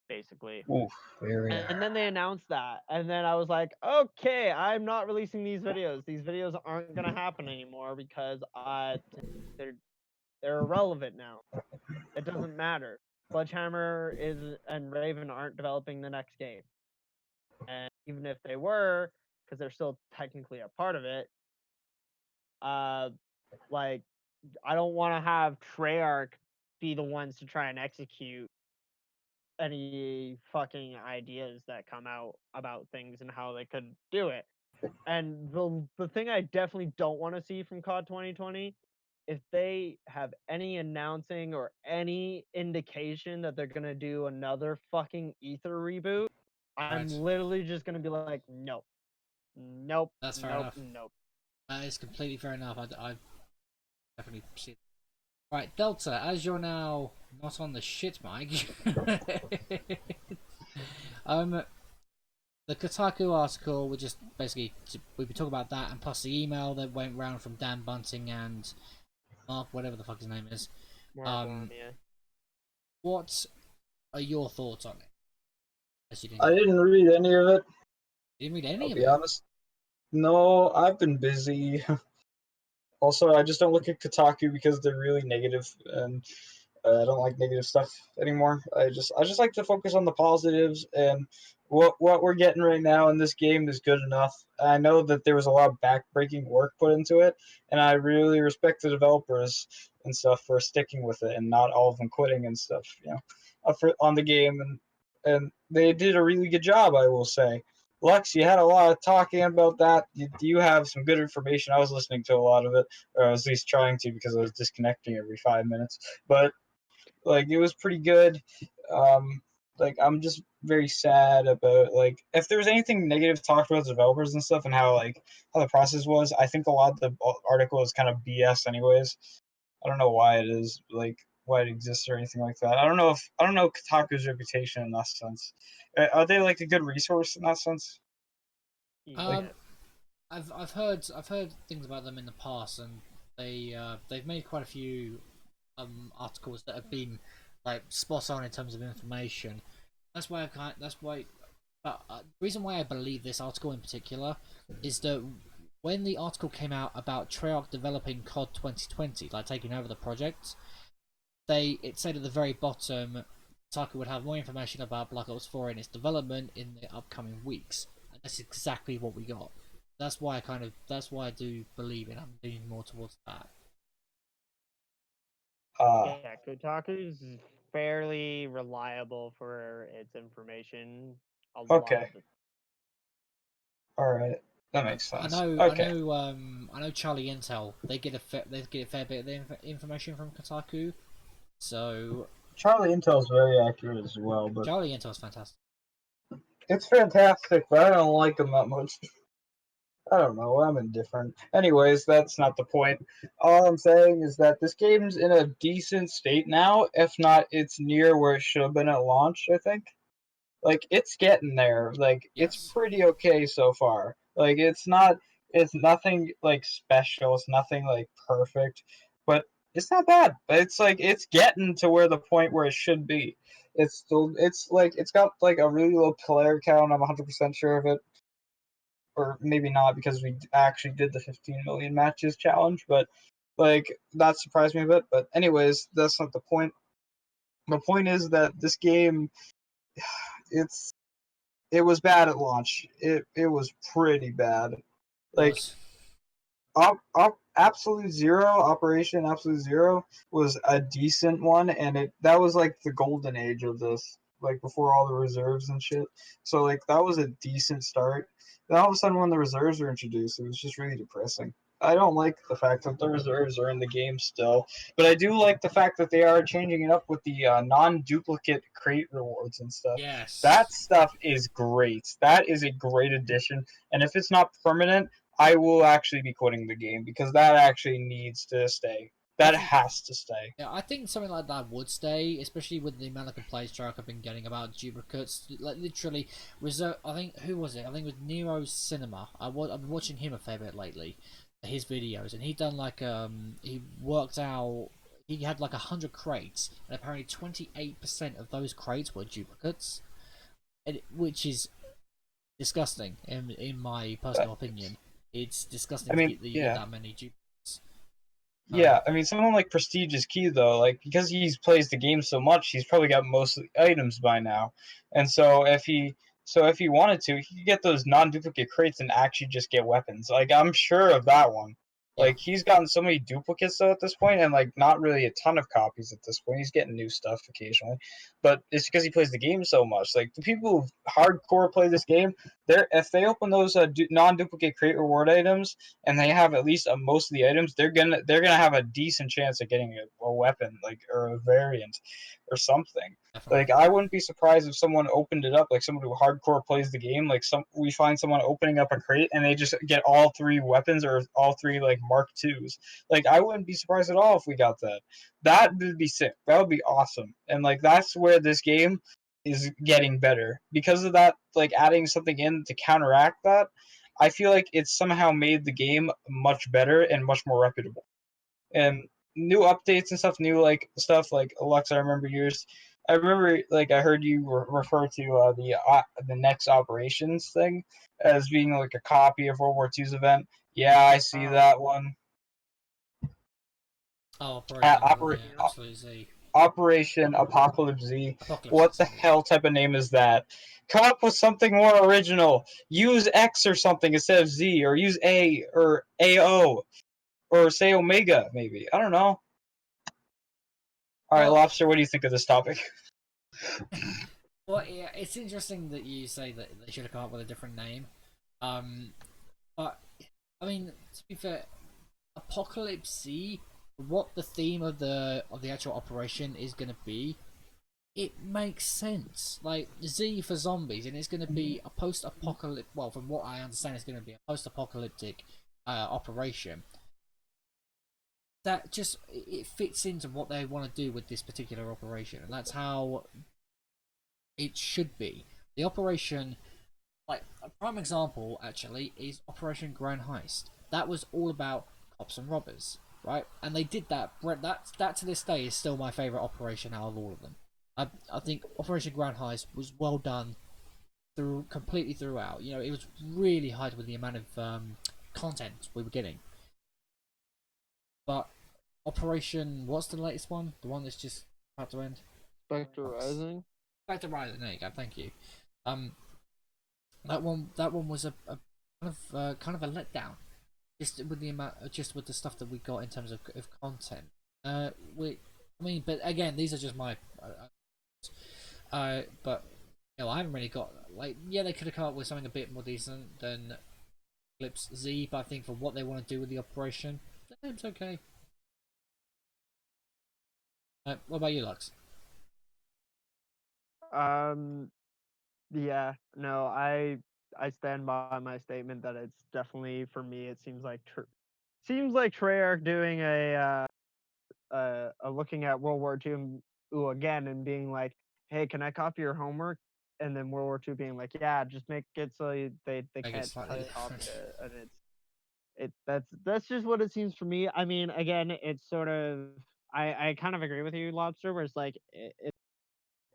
basically. Oof, very. And then they announced that, and then I was like, okay, I'm not releasing these videos. These videos aren't gonna happen anymore because they're they're irrelevant now. It doesn't matter. Sledgehammer is and Raven aren't developing the next game, and even if they were, because they're still technically a part of it, uh, like I don't want to have Treyarch be the ones to try and execute any fucking ideas that come out about things and how they could do it. And the thing I definitely don't want to see from COD 2020, if they have any announcing or any indication that they're gonna do another fucking Ether reboot, I'm Right. literally just gonna be like, nope, nope, That's fair nope, enough. nope. That is completely fair enough. I definitely see. Right, Delta, as you're now not on the shit mic, um, the Kotaku article, we just basically we talk about that, and plus the email that went round from Dan Bunting and Mark, whatever the fuck his name is. Mark Um, Lamia. what are your thoughts on it? As you I didn't read any of it. didn't read I'll any of be it. honest. No, I've been busy. Also, I just don't look at Kotaku because they're really negative, and I don't like negative stuff anymore. I just like to focus on the positives, and what we're getting right now in this game is good enough. I know that there was a lot of backbreaking work put into it, and I really respect the developers. and stuff for sticking with it, and not all of them quitting and stuff. On the game, and they did a really good job, I will say. Lux, you had a lot of talking about that. You have some good information. I was listening to a lot of it, or I was at least trying to, because I was disconnecting every 5 minutes. But like, it was pretty good. Like, I'm just very sad about, like, if there was anything negative talked about developers and stuff, and how the process was. I think a lot of the article is kind of BS, anyways. I don't know why it is, like, why it exists or anything like that. I don't know Kotaku's reputation in that sense. Are they like a good resource in that sense? Um, Yes. I've heard things about them in the past, and they've made quite a few articles that have been like spot on in terms of information. That's why that's why. But the reason why I believe this article in particular is that when the article came out about Treyarch developing COD 2020, like taking over the project, it said at the very bottom, Kotaku would have more information about Black Ops 4 and its development in the upcoming weeks. And that's exactly what we got. That's why I do believe it. I'm leaning more towards that. Yeah, Kotaku's fairly reliable for its information. A lot Okay. of the All right. That makes I sense. know, Okay. I know. Charlie Intel. They get a fair bit of their information from Kotaku. So Charlie Intel's very accurate as well, but Charlie Intel's fantastic. it's fantastic, but I don't like him that much. I don't know. I'm indifferent. Anyways, that's not the point. All I'm saying is that this game's in a decent state now. If not, it's near where it should have been at launch, I think. Like, it's getting there. Like, it's Yes. pretty okay so far. Like, it's nothing like special. It's nothing like perfect, but it's not bad. But it's like, it's getting to where the point where it should be. It's got like a really low player count. I'm 100% sure of it, or maybe not, because we actually did the 15 million matches challenge. But like, that surprised me a bit. But anyways, that's not the point. The point is that this game, it's it was bad at launch. It was pretty bad. Like, Was Absolute Zero, Operation Absolute Zero was a decent one, and that was like the golden age of this, like before all the reserves and shit. So like, that was a decent start. Then all of a sudden, when the reserves were introduced, it was just really depressing. I don't like the fact that the reserves are in the game still, but I do like the fact that they are changing it up with the non-duplicate crate rewards and stuff. yes. That stuff is great. That is a great addition, and if it's not permanent, I will actually be quitting the game, because that actually needs to stay. I That think has to stay. Yeah, I think something like that would stay, especially with the amount of complaints Jarek have been getting about duplicates. Like, literally, reserve. I think, who was it? I think it was Nero Cinema. I've been watching him a fair bit lately, his videos, and he done like he worked out. He had like 100 crates, and apparently 28% of those crates were duplicates, which is disgusting in my personal opinion. It's disgusting I to mean, get that you get yeah. that many duplicates. Yeah, I mean, someone like Prestige is key, though. Like, because he's plays the game so much, he's probably got most of the items by now. And if he wanted to, he could get those non-duplicate crates and actually just get weapons. Like, I'm sure of that one. Yeah, Like, he's gotten so many duplicates though at this point, and like, not really a ton of copies at this point. He's getting new stuff occasionally, but it's because he plays the game so much. Like, the people who hardcore play this game, if they open those non-duplicate crate reward items, and they have at least most of the items, they're gonna have a decent chance of getting a weapon, like, or a variant or something. definitely. Like, I wouldn't be surprised if someone opened it up, like someone who hardcore plays the game, like we find someone opening up a crate and they just get all three weapons, or all three like Mark IIs. Like, I wouldn't be surprised at all if we got that. That would be sick. That would be awesome. And like, that's where this game is getting better because of that. Like, adding something in to counteract that, I feel like it's somehow made the game much better and much more reputable. And new updates and stuff, new like stuff like Alexa. I remember like, I heard you refer to the next operations thing as being like a copy of World War II's event. Yeah, I see oh, that one. Oh, Uh, Operation, Oper- yeah, Absolute Z. Operation Apocalypse Z. Apocalypse Z, What the sorry. hell type of name is that? Come up with something more original. Use X or something instead of Z, or use A or AO, or say Omega, maybe. I don't know. All right, Well- Lobster, what do you think of this topic? Well, yeah, it's interesting that you say that they should have come up with a different name. But I mean, to be fair, Apocalypse Z, what the theme of the actual operation is going to be, it makes sense. Like Z for zombies, and it's going to be a post-apocalyptic. Well, from what I understand, it's going to be a post-apocalyptic operation. That just it fits into what they want to do with this particular operation, and that's how it should be. The operation, like a prime example, actually, is Operation Grand Heist. That was all about cops and robbers, right? And they did that. That to this day is still my favorite operation out of all of them. I think Operation Grand Heist was well done completely throughout. You know, it was really high with the amount of content we were getting. But Operation, what's the latest one? The one that's just about to end? Spectre Rising. Spectre Rising. There you go. Thank you. That one was a kind of a letdown, just with the amount, just with the stuff that we got in terms of content. I mean, but again, these are just my, but you know, I haven't really got like, yeah, they could have come up with something a bit more decent than Eclipse Z, but I think for what they want to do with the operation, the name's okay. What about you, Lux? Yeah, no, I stand by my statement that it's definitely, for me, it seems like Treyarch doing a looking at World War II again and being like, hey, can I copy your homework? And then World War II being like, yeah, just make it so they Make it can't slightly copy different. it, and that's just what it seems for me. I mean, again, it's sort of, I kind of agree with you, Lobster, where it's like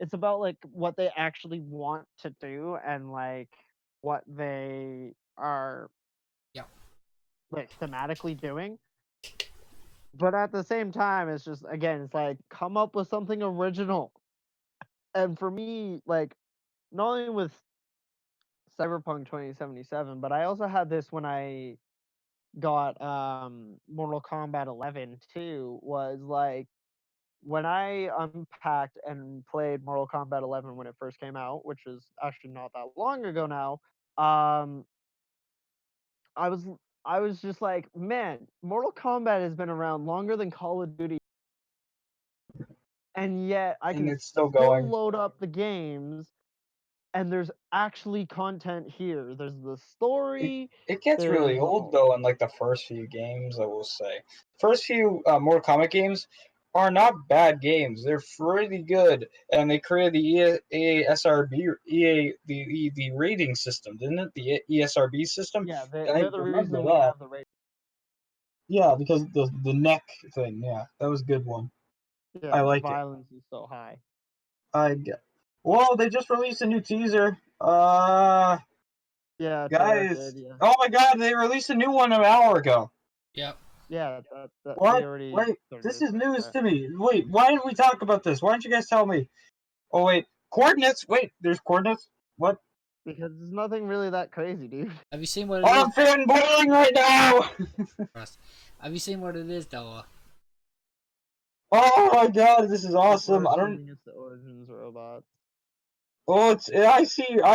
it's about like what they actually want to do and like what they are Yeah. like thematically doing. But at the same time, it's just, again, it's like, come up with something original. And for me, like, not only with Cyberpunk 2077, but I also had this when I got Mortal Kombat 11 too, was like, when I unpacked and played Mortal Kombat 11 when it first came out, which was actually not that long ago now, um, I was I was just like, man, Mortal Kombat has been around longer than Call of Duty, and yet I And can it's still still going. load up the games, and there's actually content here. There's the story. It gets There's really old though in like the first few games, I will say. First few Mortal Kombat games are not bad games. They're pretty good, and they created the the rating system, didn't it? The ESRB system. yeah, I they're the remember reason we that. have the rating. Yeah, because the neck thing. Yeah, that was a good one. Yeah, I the like it. violence is so high. I get. Well, they just released a new teaser. Yeah, Treyarch Guys. did. Yeah, Oh my God, they released a new one an hour ago. Yep. yeah, that we What? already Wait, sort of this is news discussed to me. Wait, why didn't we talk about this? Why didn't you guys tell me? Oh wait, coordinates. Wait, there's coordinates. What? because there's nothing really that crazy, dude. Have you seen what it Oh, is? I'm fanboying right now. Russ? Have you seen what it is, Doa? Oh my God, this is awesome. We're I don't. assuming it's the Origins robot. Oh, it's. I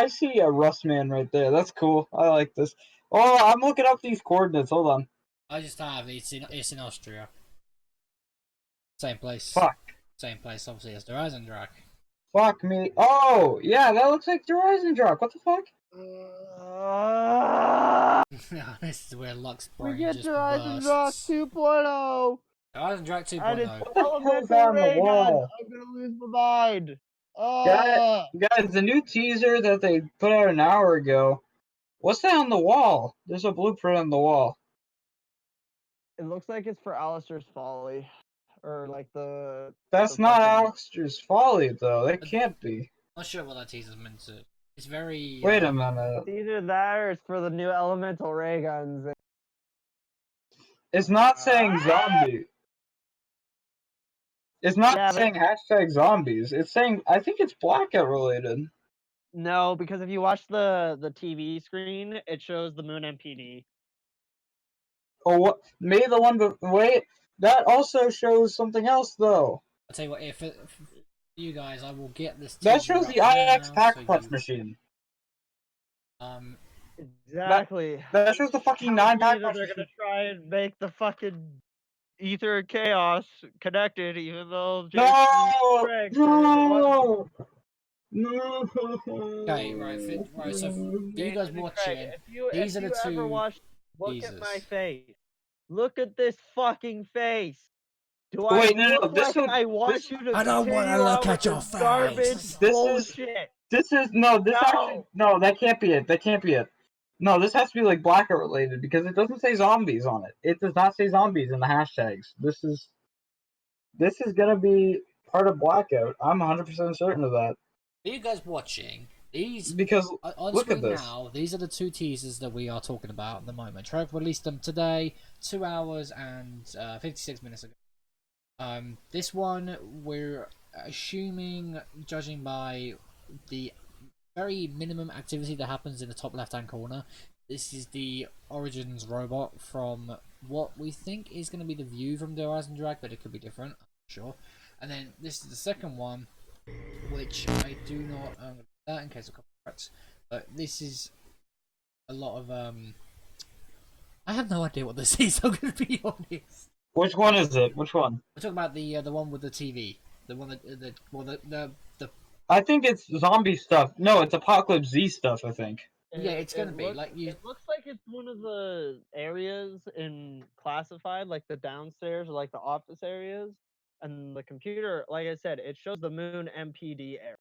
see a Rust man right there. That's cool. I like this. Oh, I'm looking up these coordinates. Hold on. I just have it's in Austria. Same place. Fuck. Same place, obviously, as the Eisendrache. Fuck me. Oh, yeah, that looks like the Horizon Drop. What the fuck? This is where Lux We brain get just Horizon Rock bursts. 2.0, Eisendrache and it's 2.0. What the hell is that elemental on the ray guns. wall? I'm gonna lose my mind. Guys, Oh, guys, the new teaser that they put out an hour ago. What's that on the wall? There's a blueprint on the wall. it looks like it's for Alistair's Folly, or like the That's not fucking. Alistair's Folly, though. That can't be. Not sure what that teaser's meant to. It's very. Wait a minute. It's either that or it's for the new elemental ray guns. It's not saying Ah! zombie. It's not Yeah, but saying hashtag zombies. It's saying, I think it's Blackout related. no, because if you watch the TV screen, it shows the Moon MPD. Oh, what? Maybe the one, but wait. That also shows something else, though. I'll tell you what, if you guys, I will get this That teaser shows up the IX now, pack so punch you machine. um. Exactly. That shows the fucking Tells 9 me pack that punch they're gonna machine. try and make the fucking ether and chaos connected, even though Jason No! Craig said it wasn't. No! No! Okay, right. So for you guys Jason and Craig, watching, if these are the you ever two watch, look at my teasers. face. Look at this fucking face. Do I Wait, no. look This like is I want you to I don't want to continue look on with at your this garbage face. bullshit? This is no. This actually No. no. That can't be it. That can't be it. No, this has to be like Blackout related because it doesn't say zombies on it. It does not say zombies in the hashtags. This is gonna be part of Blackout. I'm 100% certain of that For you guys watching, these because on look at screen this. now, these are the two teasers that we are talking about at the moment. Trev released them today, 2 hours and 56 minutes ago. This one we're assuming, judging by the very minimum activity that happens in the top left-hand corner, this is the Origins robot from what we think is going to be the view from the Horizon Drag, but it could be different. I'm not sure. And then this is the second one, which I do not that in case of copyrights, but this is a lot of I have no idea what this is. I'm going to be honest. Which one is it? Which one? We're talking about the one with the TV, the one that the I think it's zombie stuff. No, it's Apocalypse Z stuff. I think. yeah, it's going to be Looks like you. it looks like it's one of the areas in classified, like the downstairs or like the office areas. And the computer, like I said, it shows the moon MPD area.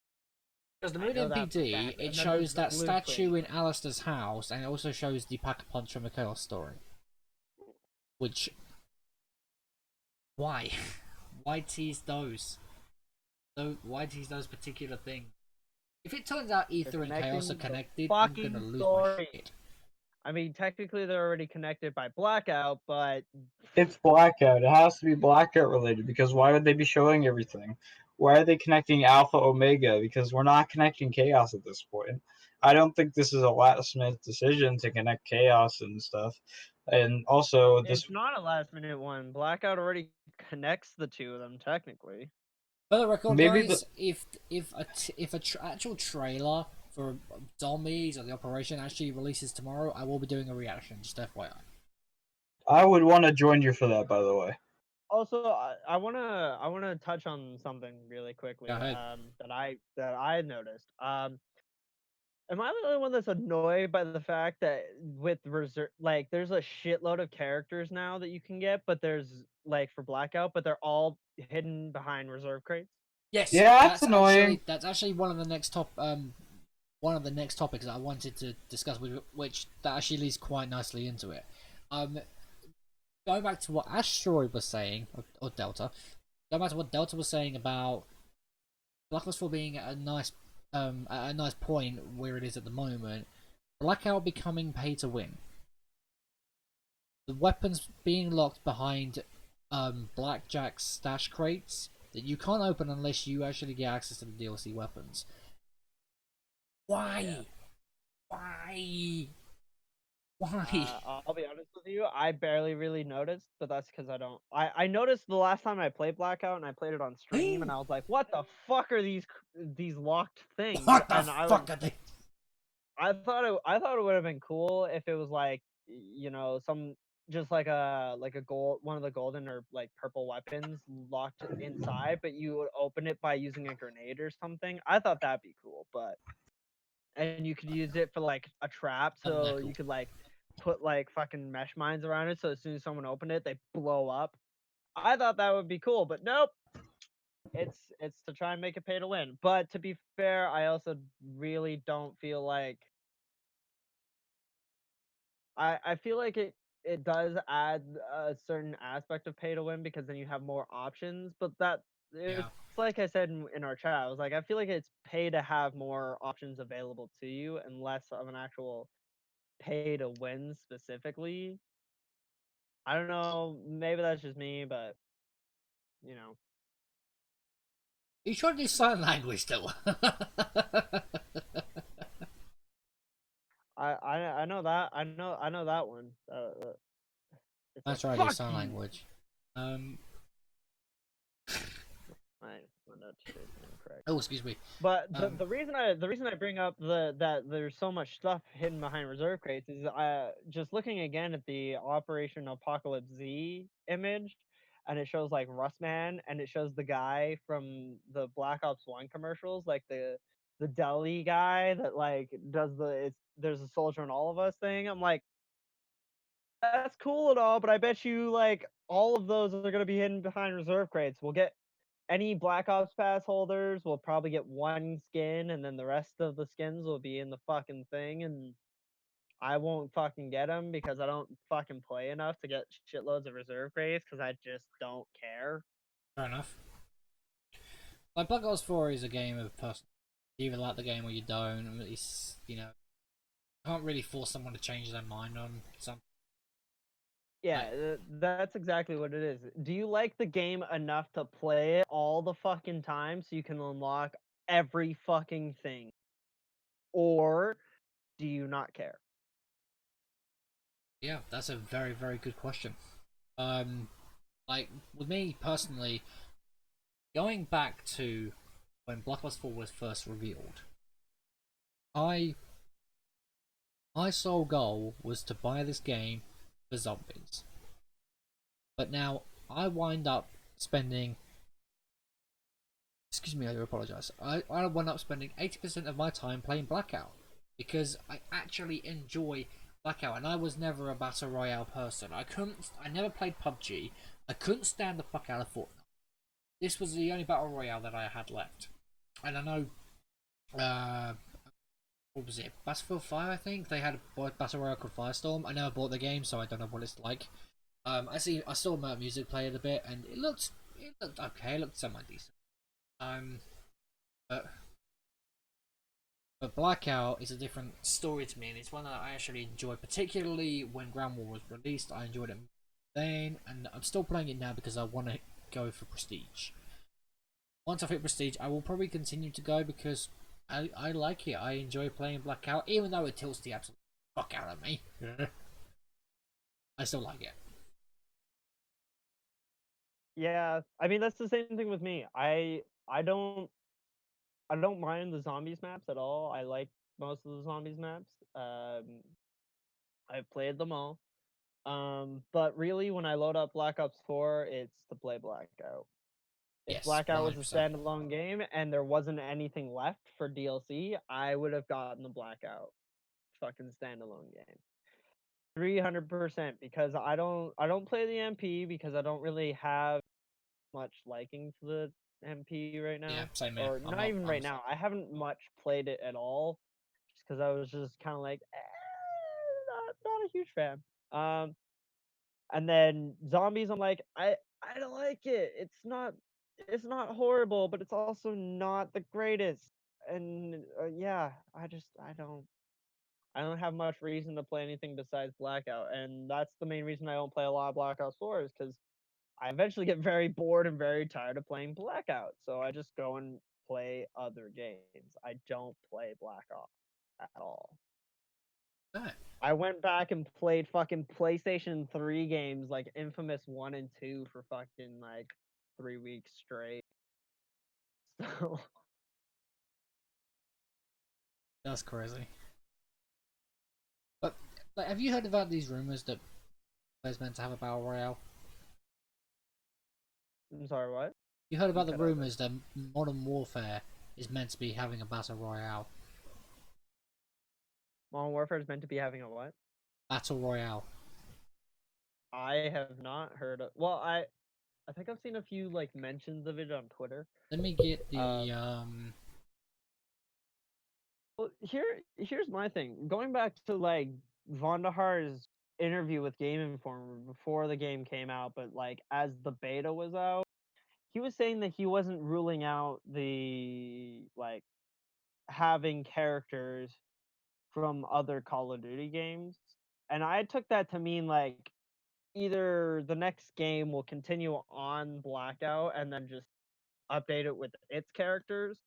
Because the I Moon know that for a MPD, fact. it And then there's shows the that statue blueprint. in Alistair's house, and it also shows the Pack-a-Punch from the Chaos story. Which, why? Why tease those? So why tease those particular things? If it turns out They're Ether and Chaos are connecting the connected, I'm gonna fucking lose my story. shit. I mean, technically they're already connected by Blackout, but It's Blackout. It has to be Blackout related because why would they be showing everything? Why are they connecting Alpha Omega? Because we're not connecting Chaos at this point. I don't think this is a last minute decision to connect Chaos and stuff. And also, this it's not a last minute one. Blackout already connects the two of them technically. For the record, maybe the guys, if a actual trailer for Zombies or the Operation actually releases tomorrow, I will be doing a reaction. Just FYI. I would want to join you for that. By the way, Also, I wanna touch on something really Go quickly. ahead. That I noticed. Am I the only one that's annoyed by the fact that with reserve, like, there's a shitload of characters now that you can get, but there's like for Blackout, but they're all hidden behind reserve crates. Yes, yeah, that's annoying. that's actually one of the next one of the next topics that I wanted to discuss, which that actually leads quite nicely into it. Um, Going back to what Asteroid was saying, or Delta, going back to what Delta was saying about Blacklist 4 being at a nice point where it is at the moment, Blackout becoming pay to win. The weapons being locked behind Blackjack's stash crates that you can't open unless you actually get access to the DLC weapons. Why? Yeah. Why? Why? I'll be honest with you, I barely really noticed, but that's because I don't. I noticed the last time I played Blackout and I played it on stream, and I was like, "What the fuck are these locked things?" What the And fuck are they? I thought it would have been cool if it was like, some just like a gold, one of the golden or like purple weapons locked inside, but you would open it by using a grenade or something. I thought that'd be cool, but and you could use it for like a trap, Isn't that so cool? you could like put like fucking mesh mines around it, so as soon as someone opened it, they blow up. I thought that would be cool, but nope. It's to try and make it pay to win. But to be fair, I also really don't feel like I feel like it does add a certain aspect of pay to win because then you have more options. But it's Yeah. like I said in our chat, I was like, I feel like it's pay to have more options available to you and less of an actual pay to win specifically. I don't know, maybe that's just me, but you know, You trying to do sign language though? I know that I know that one. It's I'm like trying to do fuck sign you. language. incorrect. Oh, excuse me. But the reason I bring up that there's so much stuff hidden behind reserve crates is just looking again at the Operation Apocalypse Z image, and it shows like Rustman, and it shows the guy from the Black Ops 1 commercials, like the deli guy that like does there's a soldier in all of us thing. I'm like, that's cool and all, but I bet you like all of those are gonna be hidden behind reserve crates. We'll get any Black Ops Pass holders will probably get one skin, and then the rest of the skins will be in the fucking thing, and I won't fucking get them because I don't fucking play enough to get shitloads of reserve crates because I just don't care. Fair enough. Like Black Ops 4 is a game of person. You either like the game or you don't. It's, you know, you can't really force someone to change their mind on something. Yeah, that's exactly what it is. Do you like the game enough to play it all the fucking time so you can unlock every fucking thing? Or do you not care? Yeah, that's a very, very good question. Like with me personally, going back to when Black Ops 4 was first revealed, I my sole goal was to buy this game for zombies. But now I wind up spending, excuse me, I do apologize. I wind up spending 80% of my time playing Blackout because I actually enjoy Blackout, and I was never a battle royale person. I never played PUBG. I couldn't stand the fuck out of Fortnite. This was the only battle royale that I had left, and I know, what was it? Battlefield 5, I think they had a battle royale called Firestorm. I never bought the game, so I don't know what it's like. I saw Mert Music play it a bit, and it looked okay. It looked somewhat decent. Um, but Blackout is a different story to me, and it's one that I actually enjoy, particularly when Ground War was released. I enjoyed it then, and I'm still playing it now because I want to go for Prestige. Once I've hit Prestige, I will probably continue to go because I like it. I enjoy playing Blackout, even though it tilts the absolute fuck out of me. I still like it. Yeah, I mean that's the same thing with me. I don't mind the zombies maps at all. I like most of the zombies maps. I've played them all. But really, when I load up Black Ops 4, it's to play Blackout. If Yes, Blackout was a 100%. standalone game and there wasn't anything left for DLC, I would have gotten the Blackout fucking standalone game. 300% because I don't play the MP because I don't really have much liking for the MP right Yeah, now, same here. or I'm not not. even right now. I haven't much played it at all, just because I was just kind of like, not a huge fan. Um, and then zombies, I'm like, I don't like it. It's not horrible, but it's also not the greatest. And yeah, I don't have much reason to play anything besides Blackout, and that's the main reason I don't play a lot of Blackout 4 is because I eventually get very bored and very tired of playing Blackout, so I just go and play other games. I don't play Black Ops at all. Right. I went back and played fucking PlayStation 3 games like Infamous 1 and 2 for fucking like 3 weeks straight. So That's crazy. But like, have you heard about these rumors that there's meant to have a battle royale? I'm sorry, what? You heard You about the cut out there. rumors that Modern Warfare is meant to be having a battle royale? Modern Warfare is meant to be having a what? Battle royale. I have not heard of. Well, I think I've seen a few like mentions of it on Twitter. Let me get Uh, the Well, here's my thing. Going back to like Vonderhaar's interview with Game Informer before the game came out, but like as the beta was out, he was saying that he wasn't ruling out the like having characters from other Call of Duty games. And I took that to mean like either the next game will continue on Blackout and then just update it with its characters,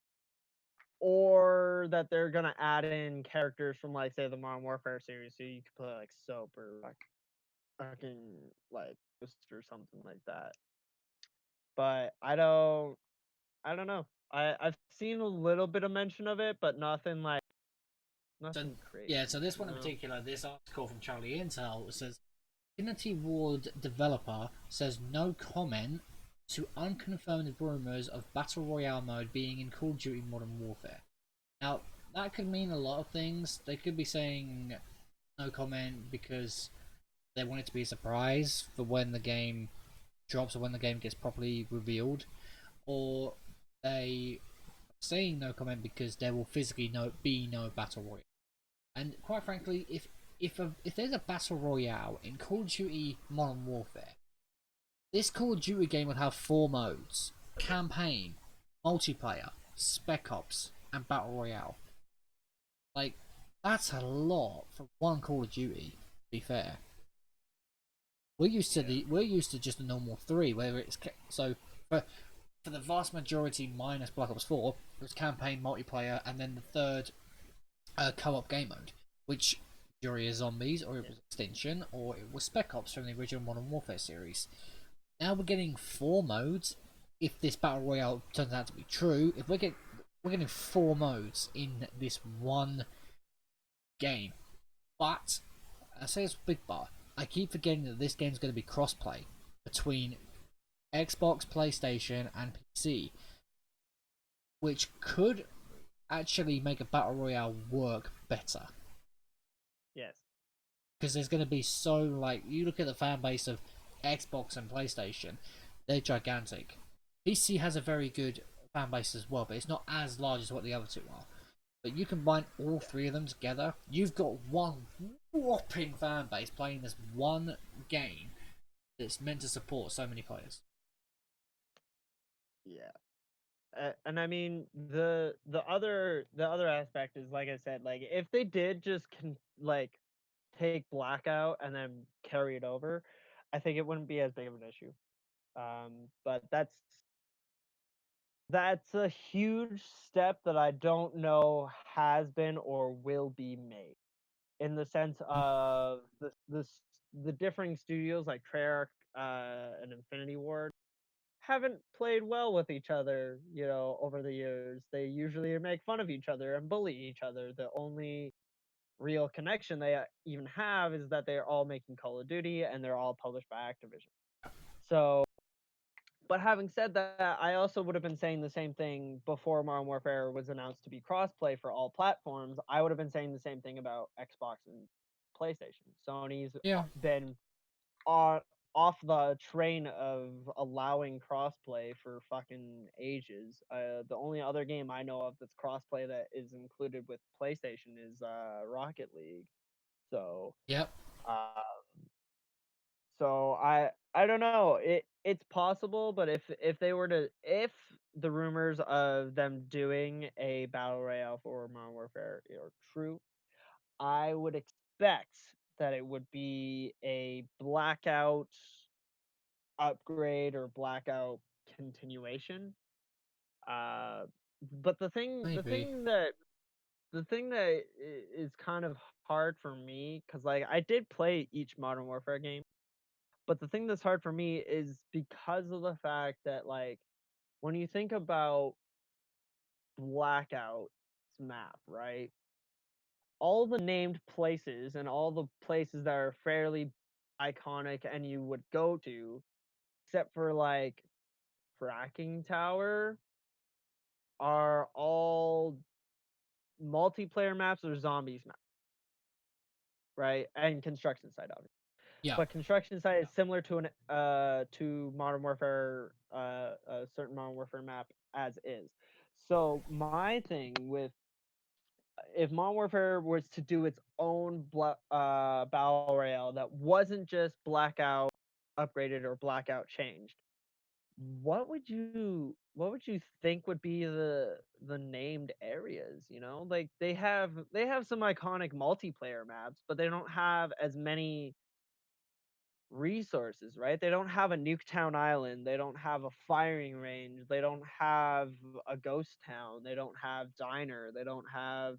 or that they're gonna add in characters from like say the Modern Warfare series, so you could play like Soap or like fucking like Ghost or something like that. But I don't know. I've seen a little bit of mention of it, but nothing like So nothing crazy. yeah, so this one in know? particular, this article from Charlie Intel says Infinity Ward developer says no comment to unconfirmed rumors of battle royale mode being in Call of Duty Modern Warfare. Now that could mean a lot of things. They could be saying no comment because they want it to be a surprise for when the game drops or when the game gets properly revealed, or they saying no comment because there will physically be no battle royale. And quite frankly, if there's a battle royale in Call of Duty Modern Warfare, this Call of Duty game would have 4 modes: campaign, multiplayer, spec ops, and battle royale. Like that's a lot for one Call of Duty. To be fair, we're used to just a normal 3, where it's so for for the vast majority minus Black Ops 4, it was campaign, multiplayer, and then the third co-op game mode, which Fury is Zombies, or it was Extinction, or it was Spec Ops from the original Modern Warfare series. Now we're getting 4 modes. If this battle royale turns out to be true, if we're getting 4 modes in this one game. But I say it's big bar. I keep forgetting that this game's going to be crossplay between Xbox, PlayStation, and PC, which could actually make a battle royale work better. Yes. Because there's going to be so, like, you look at the fan base of Xbox and PlayStation, they're gigantic. PC has a very good fan base as well, but it's not as large as what the other two are. But you combine all 3 of them together, you've got one whopping fan base playing this one game that's meant to support so many players. Yeah. And I mean the other aspect is, like I said, like if they did just like take Blackout and then carry it over, I think it wouldn't be as big of an issue. But that's a huge step that I don't know has been or will be made, in the sense of the differing studios like Treyarch and Infinity Ward haven't played well with each other, over the years. They usually make fun of each other and bully each other. The only real connection they even have is that they're all making Call of Duty and they're all published by Activision. So, but having said that, I also would have been saying the same thing before Modern Warfare was announced to be crossplay for all platforms. I would have been saying the same thing about Xbox and PlayStation. Sony's Yeah, been on off the train of allowing crossplay for fucking ages. The only other game I know of that's crossplay that is included with PlayStation is Rocket League. So, yep, uh, so I don't know. It's possible, but if the rumors of them doing a battle royale for Modern Warfare are true, I would expect that it would be a Blackout upgrade or Blackout continuation. Uh, but maybe. the thing that is kind of hard for me, because like I did play each Modern Warfare game, but the thing that's hard for me is because of the fact that, like, when you think about Blackout's map, right? All the named places and all the places that are fairly iconic and you would go to, except for like Fracking Tower, are all multiplayer maps or zombies maps, right? And construction site, obviously. Yeah, But construction site is similar to an to Modern Warfare, a certain Modern Warfare map as is. So my thing with, if Modern Warfare was to do its own battle royale that wasn't just Blackout upgraded or Blackout changed, what would you think would be the named areas? Like they have some iconic multiplayer maps, but they don't have as many resources, right? They don't have a Nuketown Island, they don't have a firing range, they don't have a ghost town, they don't have diner, they don't have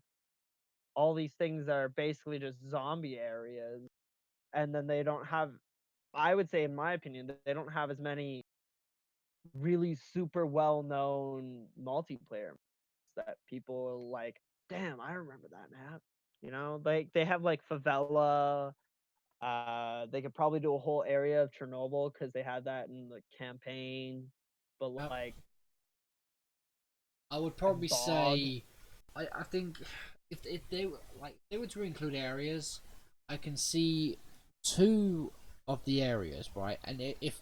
all these things that are basically just zombie areas. And then they don't have, I would say in my opinion, they don't have as many really super well known multiplayer that people are like, damn, I remember that map. You know, like they have like favela. They could probably do a whole area of Chernobyl because they had that in the campaign. But Yep. like I would and probably Bog, say, I think if they were like if they were to include areas, I can see two of the areas, right? And if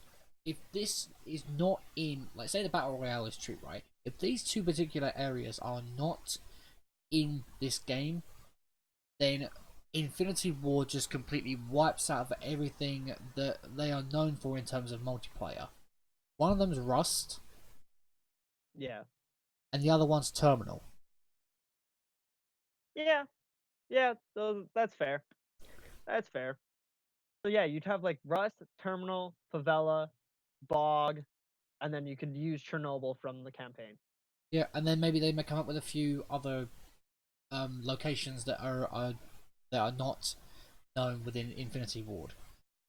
this is not in, like, say the battle royale is true, right? If these two particular areas are not in this game, then Infinity Ward just completely wipes out of everything that they are known for in terms of multiplayer. One of them's Rust, yeah, and the other one's Terminal. yeah, yeah. That's fair. That's fair. So yeah, you'd have like Rust, Terminal, Favela, Bog, and then you could use Chernobyl from the campaign. Yeah, and then maybe they may come up with a few other locations that are not known within Infinity Ward.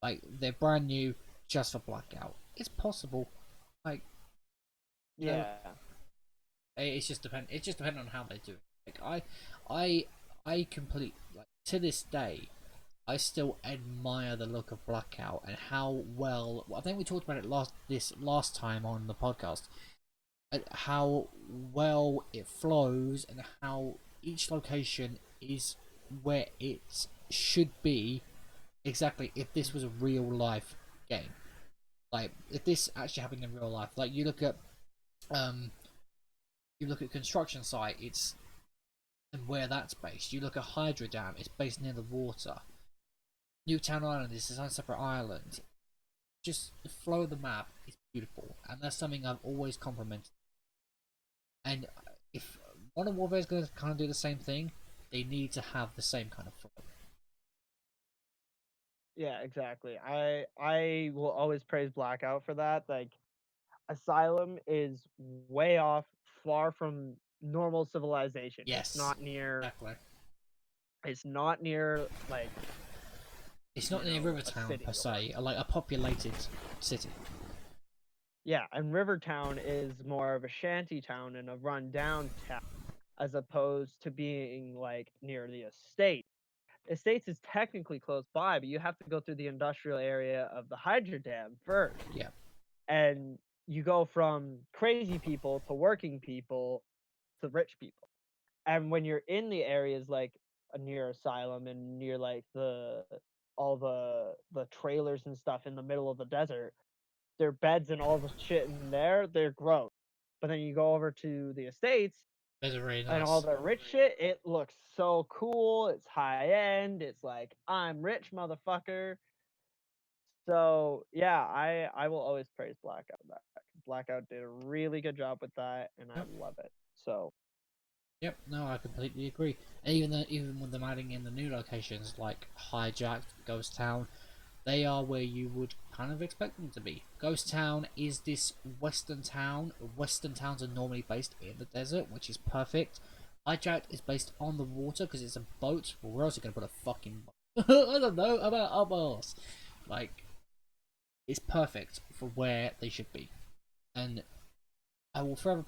Like they're brand new just for Blackout. It's possible. Like, you know, Yeah, it's just depend. It's just depending on how they do it. I, I complete like to this day. I still admire the look of Blackout and how well. I think we talked about it last time on the podcast. How well it flows and how each location is where it should be exactly if this was a real life game. Like if this actually happened in real life. Like um you look at construction site, it's and where that's based. You look at Hydro Dam, it's based near the water. Newtown Island is its own separate island. Just the flow of the map is beautiful, and that's something I've always complimented. And if Modern Warfare is going to kind of do the same thing, they need to have the same kind of flow. yeah, exactly. I will always praise Blackout for that. Like Asylum is way off, far from normal civilization. Yes, exactly. It's not near like, It's not near a Rivertown city per or se, like a populated city. yeah, and Rivertown is more of a shanty town and a rundown town as opposed to being like near the estate. Estates is technically close by, but you have to go through the industrial area of the Hydro Dam first. Yeah, And you go from crazy people to working people to rich people. And when you're in the areas like near Asylum and near like the all the trailers and stuff in the middle of the desert, their beds and all the shit in there, they're gross. But then you go over to the estates those are really and all nice. the rich shit, it looks so cool. It's high end. It's like I'm rich, motherfucker. So yeah, I will always praise Blackout that. Blackout did a really good job with that, and I Yep. love it. So Yep, no, I completely agree. And even with them adding in the new locations like Hijacked, Ghost Town, they are where you would kind of expect them to be. Ghost Town is this western town. Western towns are normally based in the desert, which is perfect. Hijacked is based on the water because it's a boat. Well, where else are you gonna put a fucking boat? I don't know about a boat. Like, it's perfect for where they should be, and I will forever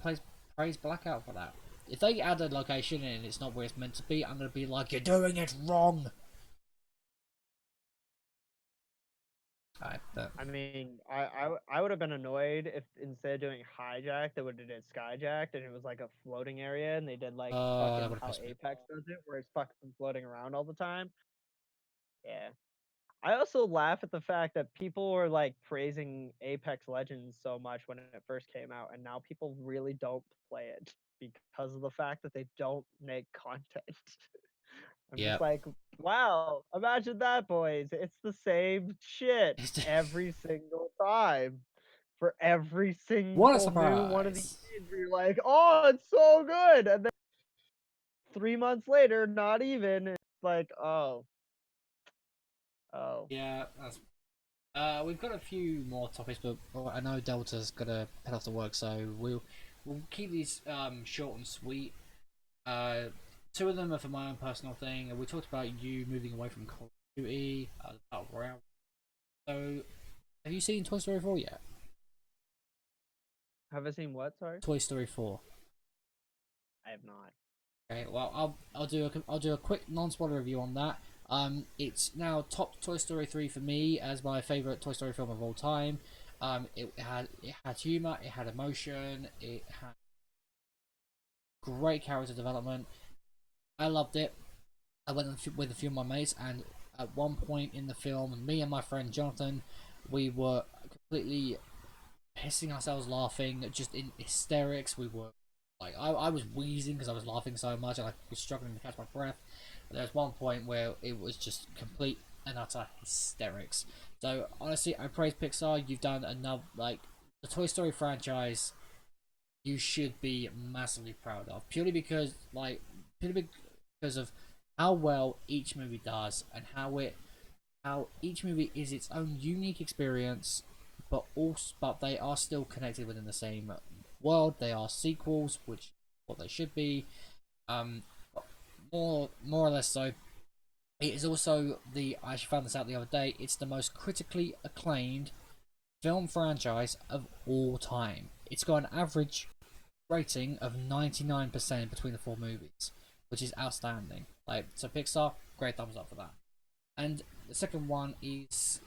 praise Blackout for that. If they add a location and it's not where it's meant to be, I'm gonna be like, you're doing it wrong. Alright, but I mean, I would have been annoyed if instead of doing hijack, they would have did skyjacked, and it was like a floating area, and they did like that fucking would have how pissed me off. Apex does it, where it's fucking floating around all the time. Yeah. I also laugh at the fact that people were like praising Apex Legends so much when it first came out, and now people really don't play it because of the fact that they don't make content. I'm just Yep. like, wow, imagine that, boys. It's the same shit every single time for every What a single new one of these surprise! games where you're like, oh, it's so good. And then 3 months later, not even. It's like, oh, oh. Yeah, that's. We've got a few more topics, but I know Delta's gotta head off to work, so we'll keep these short and sweet. Uh, Two of them are for my own personal thing. We talked about you moving away from Call of Duty, the Battle Royale. So, have you seen Toy Story 4 yet? Have I seen what? Sorry, Toy Story 4. I have not. Okay, well I'll do a quick non-spoiler review on that. It's now top Toy Story 3 for me as my favorite Toy Story film of all time. It had humor, it had emotion, it had great character development. I loved it. I went with a few of my mates, and at one point in the film, me and my friend Jonathan, we were completely pissing ourselves laughing, just in hysterics. We were like, I was wheezing because I was laughing so much, and I was struggling to catch my breath. But there was one point where it was just complete and utter hysterics. So honestly, I praise Pixar. You've done enough. Like, the Toy Story franchise, you should be massively proud of, purely because of how well each movie does, and how each movie is its own unique experience, but they are still connected within the same world. They are sequels, which is what they should be. Um, more or less so. It is also I actually found this out the other day. It's the most critically acclaimed film franchise of all time. It's got an average rating of 99% between the four movies, which is outstanding. Like, so Pixar, great thumbs up for that. And the second one is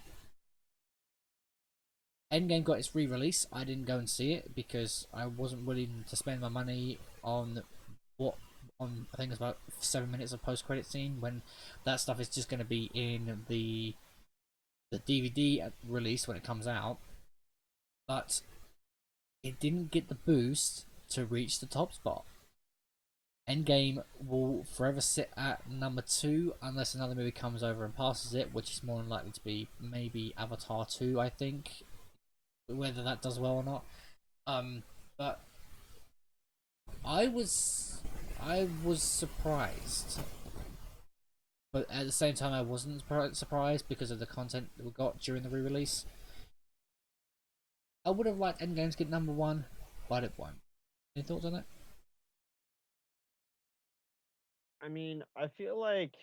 Endgame got its re-release. I didn't go and see it because I wasn't willing to spend my money on I think it's about 7 minutes of post-credit scene, when that stuff is just going to be in the DVD release when it comes out. But it didn't get the boost to reach the top spot. Endgame will forever sit at number 2 unless another movie comes over and passes it, which is more than likely to be maybe Avatar 2, I think. Whether that does well or not. But I was surprised. But at the same time, I wasn't surprised because of the content that we got during the re-release. I would have liked Endgame to get number 1, but it won't. Any thoughts on it? I mean, I feel like,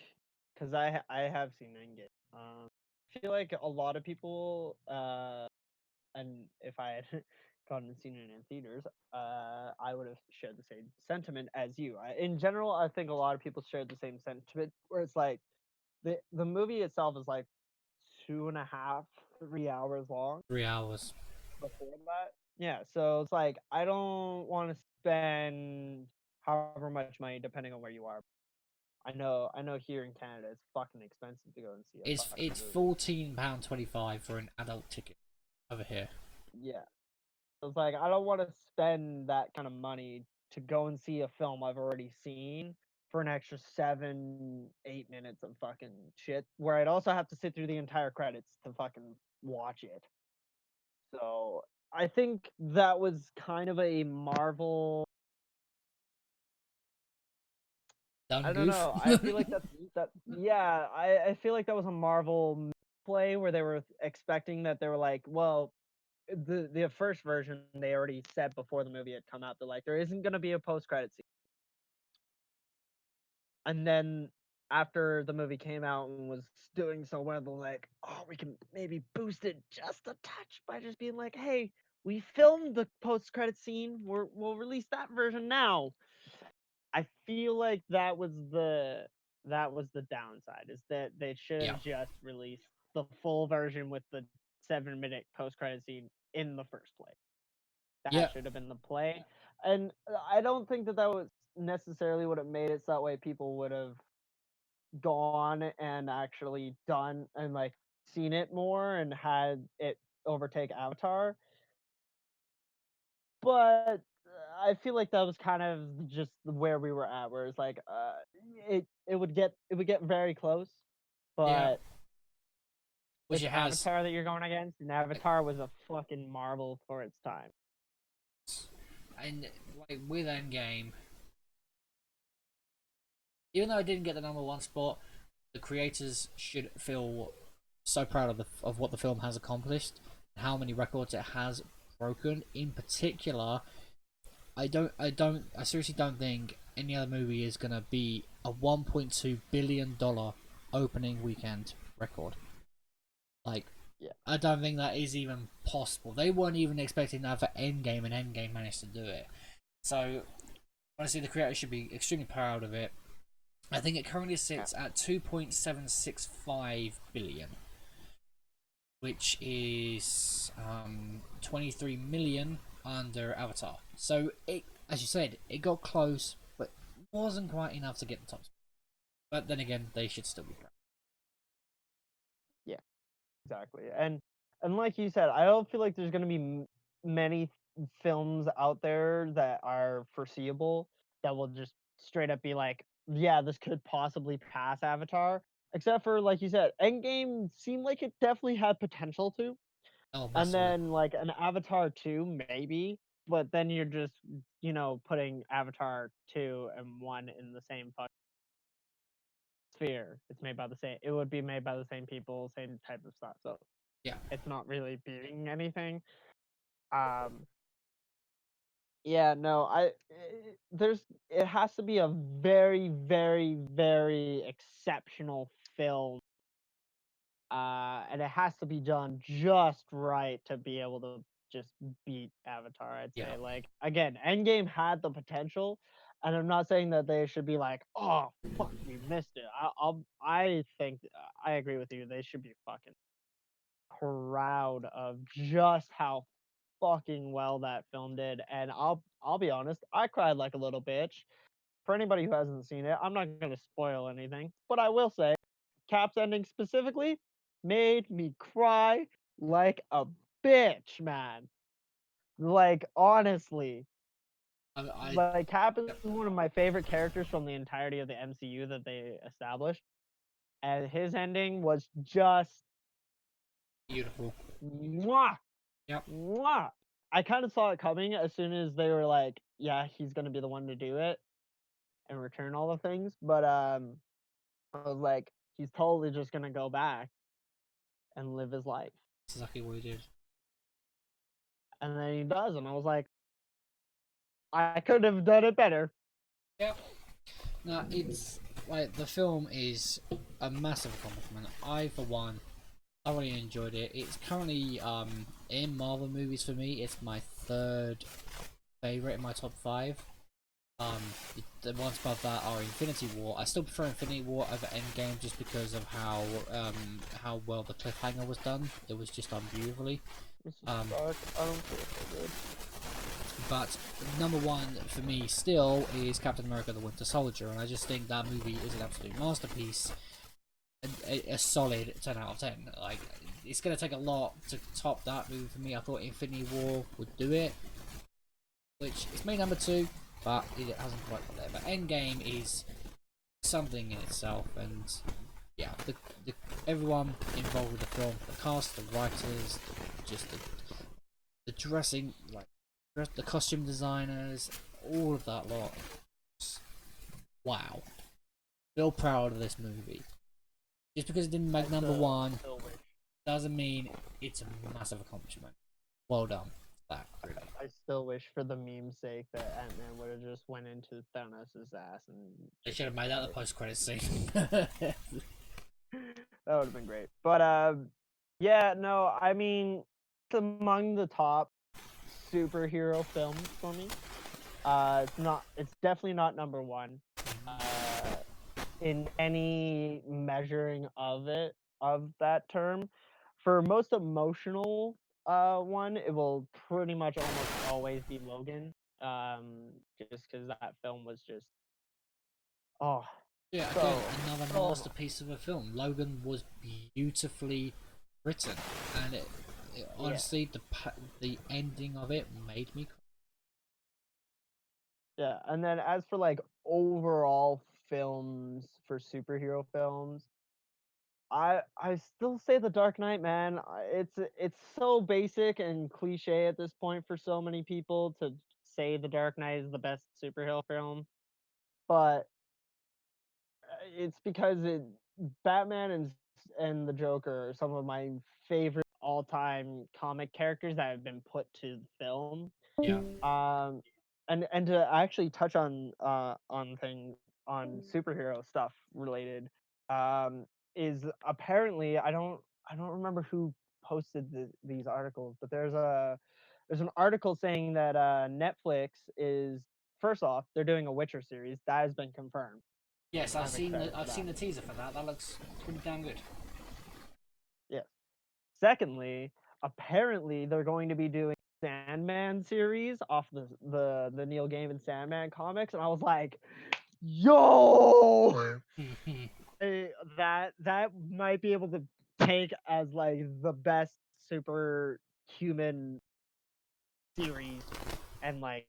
because I have seen Endgame. I feel like a lot of people, and if I had gone and seen it in theaters, I would have shared the same sentiment as you. In general, I think a lot of people shared the same sentiment, where it's like the movie itself is like 2.5, 3 hours long. 3 hours. Before that, yeah. So it's like I don't want to spend however much money, depending on where you are. I know here in Canada it's fucking expensive to go and see a fucking It's movie. £14.25 for an adult ticket over here. Yeah. So it's like I don't want to spend that kind of money to go and see a film I've already seen for an extra 7, 8 minutes of fucking shit, where I'd also have to sit through the entire credits to fucking watch it. So I think that was kind of a Marvel. Dumb I don't goof. know. I feel like yeah, I feel like that was a Marvel play where they were expecting that they were like, well, the first version they already said before the movie had come out, they're like, there isn't gonna be a post credit scene. And then after the movie came out and was doing so well, they're like, oh, we can maybe boost it just a touch by just being like, hey, we filmed the post credit scene. We'll release that version now. I feel like that was the downside, is that they should Yeah. have just released the full version with the 7 minute post credit scene in the first place. Yeah. That should have been the play. And I don't think that was necessarily what it made it, so that way people would have gone and actually done and like seen it more and had it overtake Avatar. But I feel like that was kind of just where we were at, where it's like it would get very close, Yeah. but Which it's it has. Avatar that you're going against, and Avatar was a fucking marvel for its time. And like with Endgame, even though I didn't get the number 1 spot, the creators should feel so proud of what the film has accomplished, how many records it has broken. In particular, I seriously don't think any other movie is gonna be a $1.2 billion opening weekend record. Like, Yeah. I don't think that is even possible. They weren't even expecting that for Endgame, and Endgame managed to do it. So honestly, the creators should be extremely proud of it. I think it currently sits at 2.765 billion, which is 23 million under Avatar. So it, as you said, it got close, but wasn't quite enough to get the top. But then again, they should still be proud. Yeah, exactly. And like you said, I don't feel like there's gonna be many films out there that are foreseeable that will just straight up be like, yeah, this could possibly pass Avatar. Except for like you said, Endgame seemed like it definitely had potential to. Oh, And massively. then like an Avatar 2, maybe, but then you're just, putting Avatar 2 and 1 in the same fucking sphere. It's made by the same it would be made by the same people, same type of stuff. So Yeah. it's not really beating anything. Um yeah, no, it has to be a very, very, very exceptional film. And it has to be done just right to be able to just beat Avatar, I'd Yeah. say. Like again, Endgame had the potential, and I'm not saying that they should be like, oh fuck, we missed it. I think I agree with you. They should be fucking proud of just how fucking well that film did. And I'll be honest, I cried like a little bitch. For anybody who hasn't seen it, I'm not gonna spoil anything, but I will say Cap's ending specifically made me cry like a bitch, man. Like honestly, I like Cap is yep, one of my favorite characters from the entirety of the MCU that they established, and his ending was just beautiful. mwah, Yep. mwah. I kind of saw it coming as soon as they were like, yeah, he's gonna be the one to do it and return all the things, but I was like, he's totally just gonna go back and live his life. That's exactly what he did. And then he does, and I was like, I could have done it better. Yep. No, it's like the film is a massive accomplishment. I, for one, thoroughly enjoyed it. It's currently in Marvel movies for me. It's my third favorite in my top five. Um, the ones above that are Infinity War. I still prefer Infinity War over Endgame just because of how well the cliffhanger was done. It was just done beautifully. This is Um, dark. I don't feel so good. but number one for me still is Captain America: The Winter Soldier, and I just think that movie is an absolute masterpiece. A solid 10 out of 10. Like, it's gonna take a lot to top that movie for me. I thought Infinity War would do it, which is made number two, but it hasn't quite got there. But Endgame is something in itself, and yeah, everyone involved with the film, the cast, the writers, just the dressing, like the costume designers, all of that lot. Wow, feel proud of this movie. Just because it didn't make number one Still wish. doesn't mean it's a massive accomplishment. Well done. That really. I still wish, for the meme's sake, that Ant-Man would have just went into Thanos' ass and. They should have made that the post-credit scene. That would have been great. But yeah, no, I mean, it's among the top superhero films for me. It's not. It's definitely not number one. In any measuring of that term. For most emotional one, it will pretty much almost always be Logan. Just because that film was just oh Yeah, again, so another so masterpiece of a film. Logan was beautifully written, and yeah. honestly, the ending of it made me cry. Yeah, and then as for like overall films for superhero films, I still say The Dark Knight, man. It's so basic and cliche at this point for so many people to say The Dark Knight is the best superhero film, but it's because Batman and the Joker are some of my favorite all-time comic characters that have been put to film. Yeah, Um, and to actually touch on superhero stuff related, is apparently I don't remember who posted these articles, but there's an article saying that Netflix is, first off, they're doing a Witcher series that has been confirmed. Yes, I'm excited for I've that. seen the teaser for that. That looks pretty damn good. Yes. Secondly, apparently they're going to be doing Sandman series off the Neil Gaiman Sandman comics, and I was like, yo, that might be able to take as like the best superhuman series and like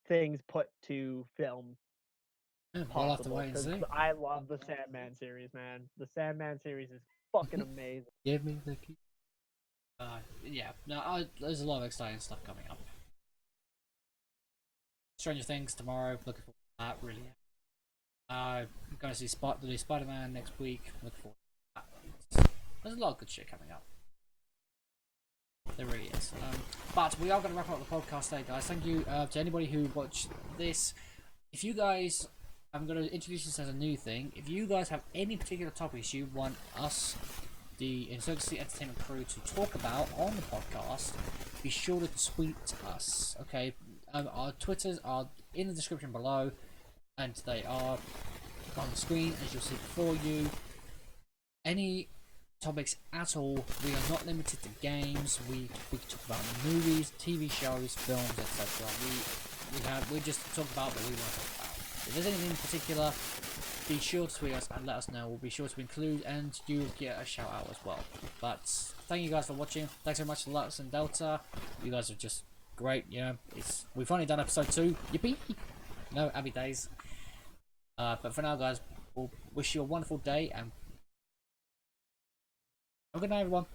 things put to film We'll have to possible, wait and because see. I love the Sandman series, man. The Sandman series is fucking amazing. Give me the key. Yeah, no, there's a lot of exciting stuff coming up. Stranger Things tomorrow. Looking forward to that. Really. I'm going to see the new Spider-Man next week. Looking forward to that. There's a lot of good shit coming up. There really is. But we are going to wrap up the podcast today, guys. Thank you to anybody who watched this. If you guys, I'm going to introduce this as a new thing. If you guys have any particular topics you want us, the Insurgency Entertainment Crew, to talk about on the podcast, be sure to tweet us. Okay, our Twitters are in the description below, and they are on the screen as you'll see before you. Any topics at all. We are not limited to games. We can talk about movies, TV shows, films, etc. We just talk about what we want to talk about. If there's anything in particular, be sure to tweet us and let us know. We'll be sure to include, and you'll get a shout out as well. But thank you guys for watching. Thanks very much to Lux and Delta. You guys are just great. We've finally done episode 2. Yippee! No, happy days. But for now, guys, we'll wish you a wonderful day and have a good night, everyone.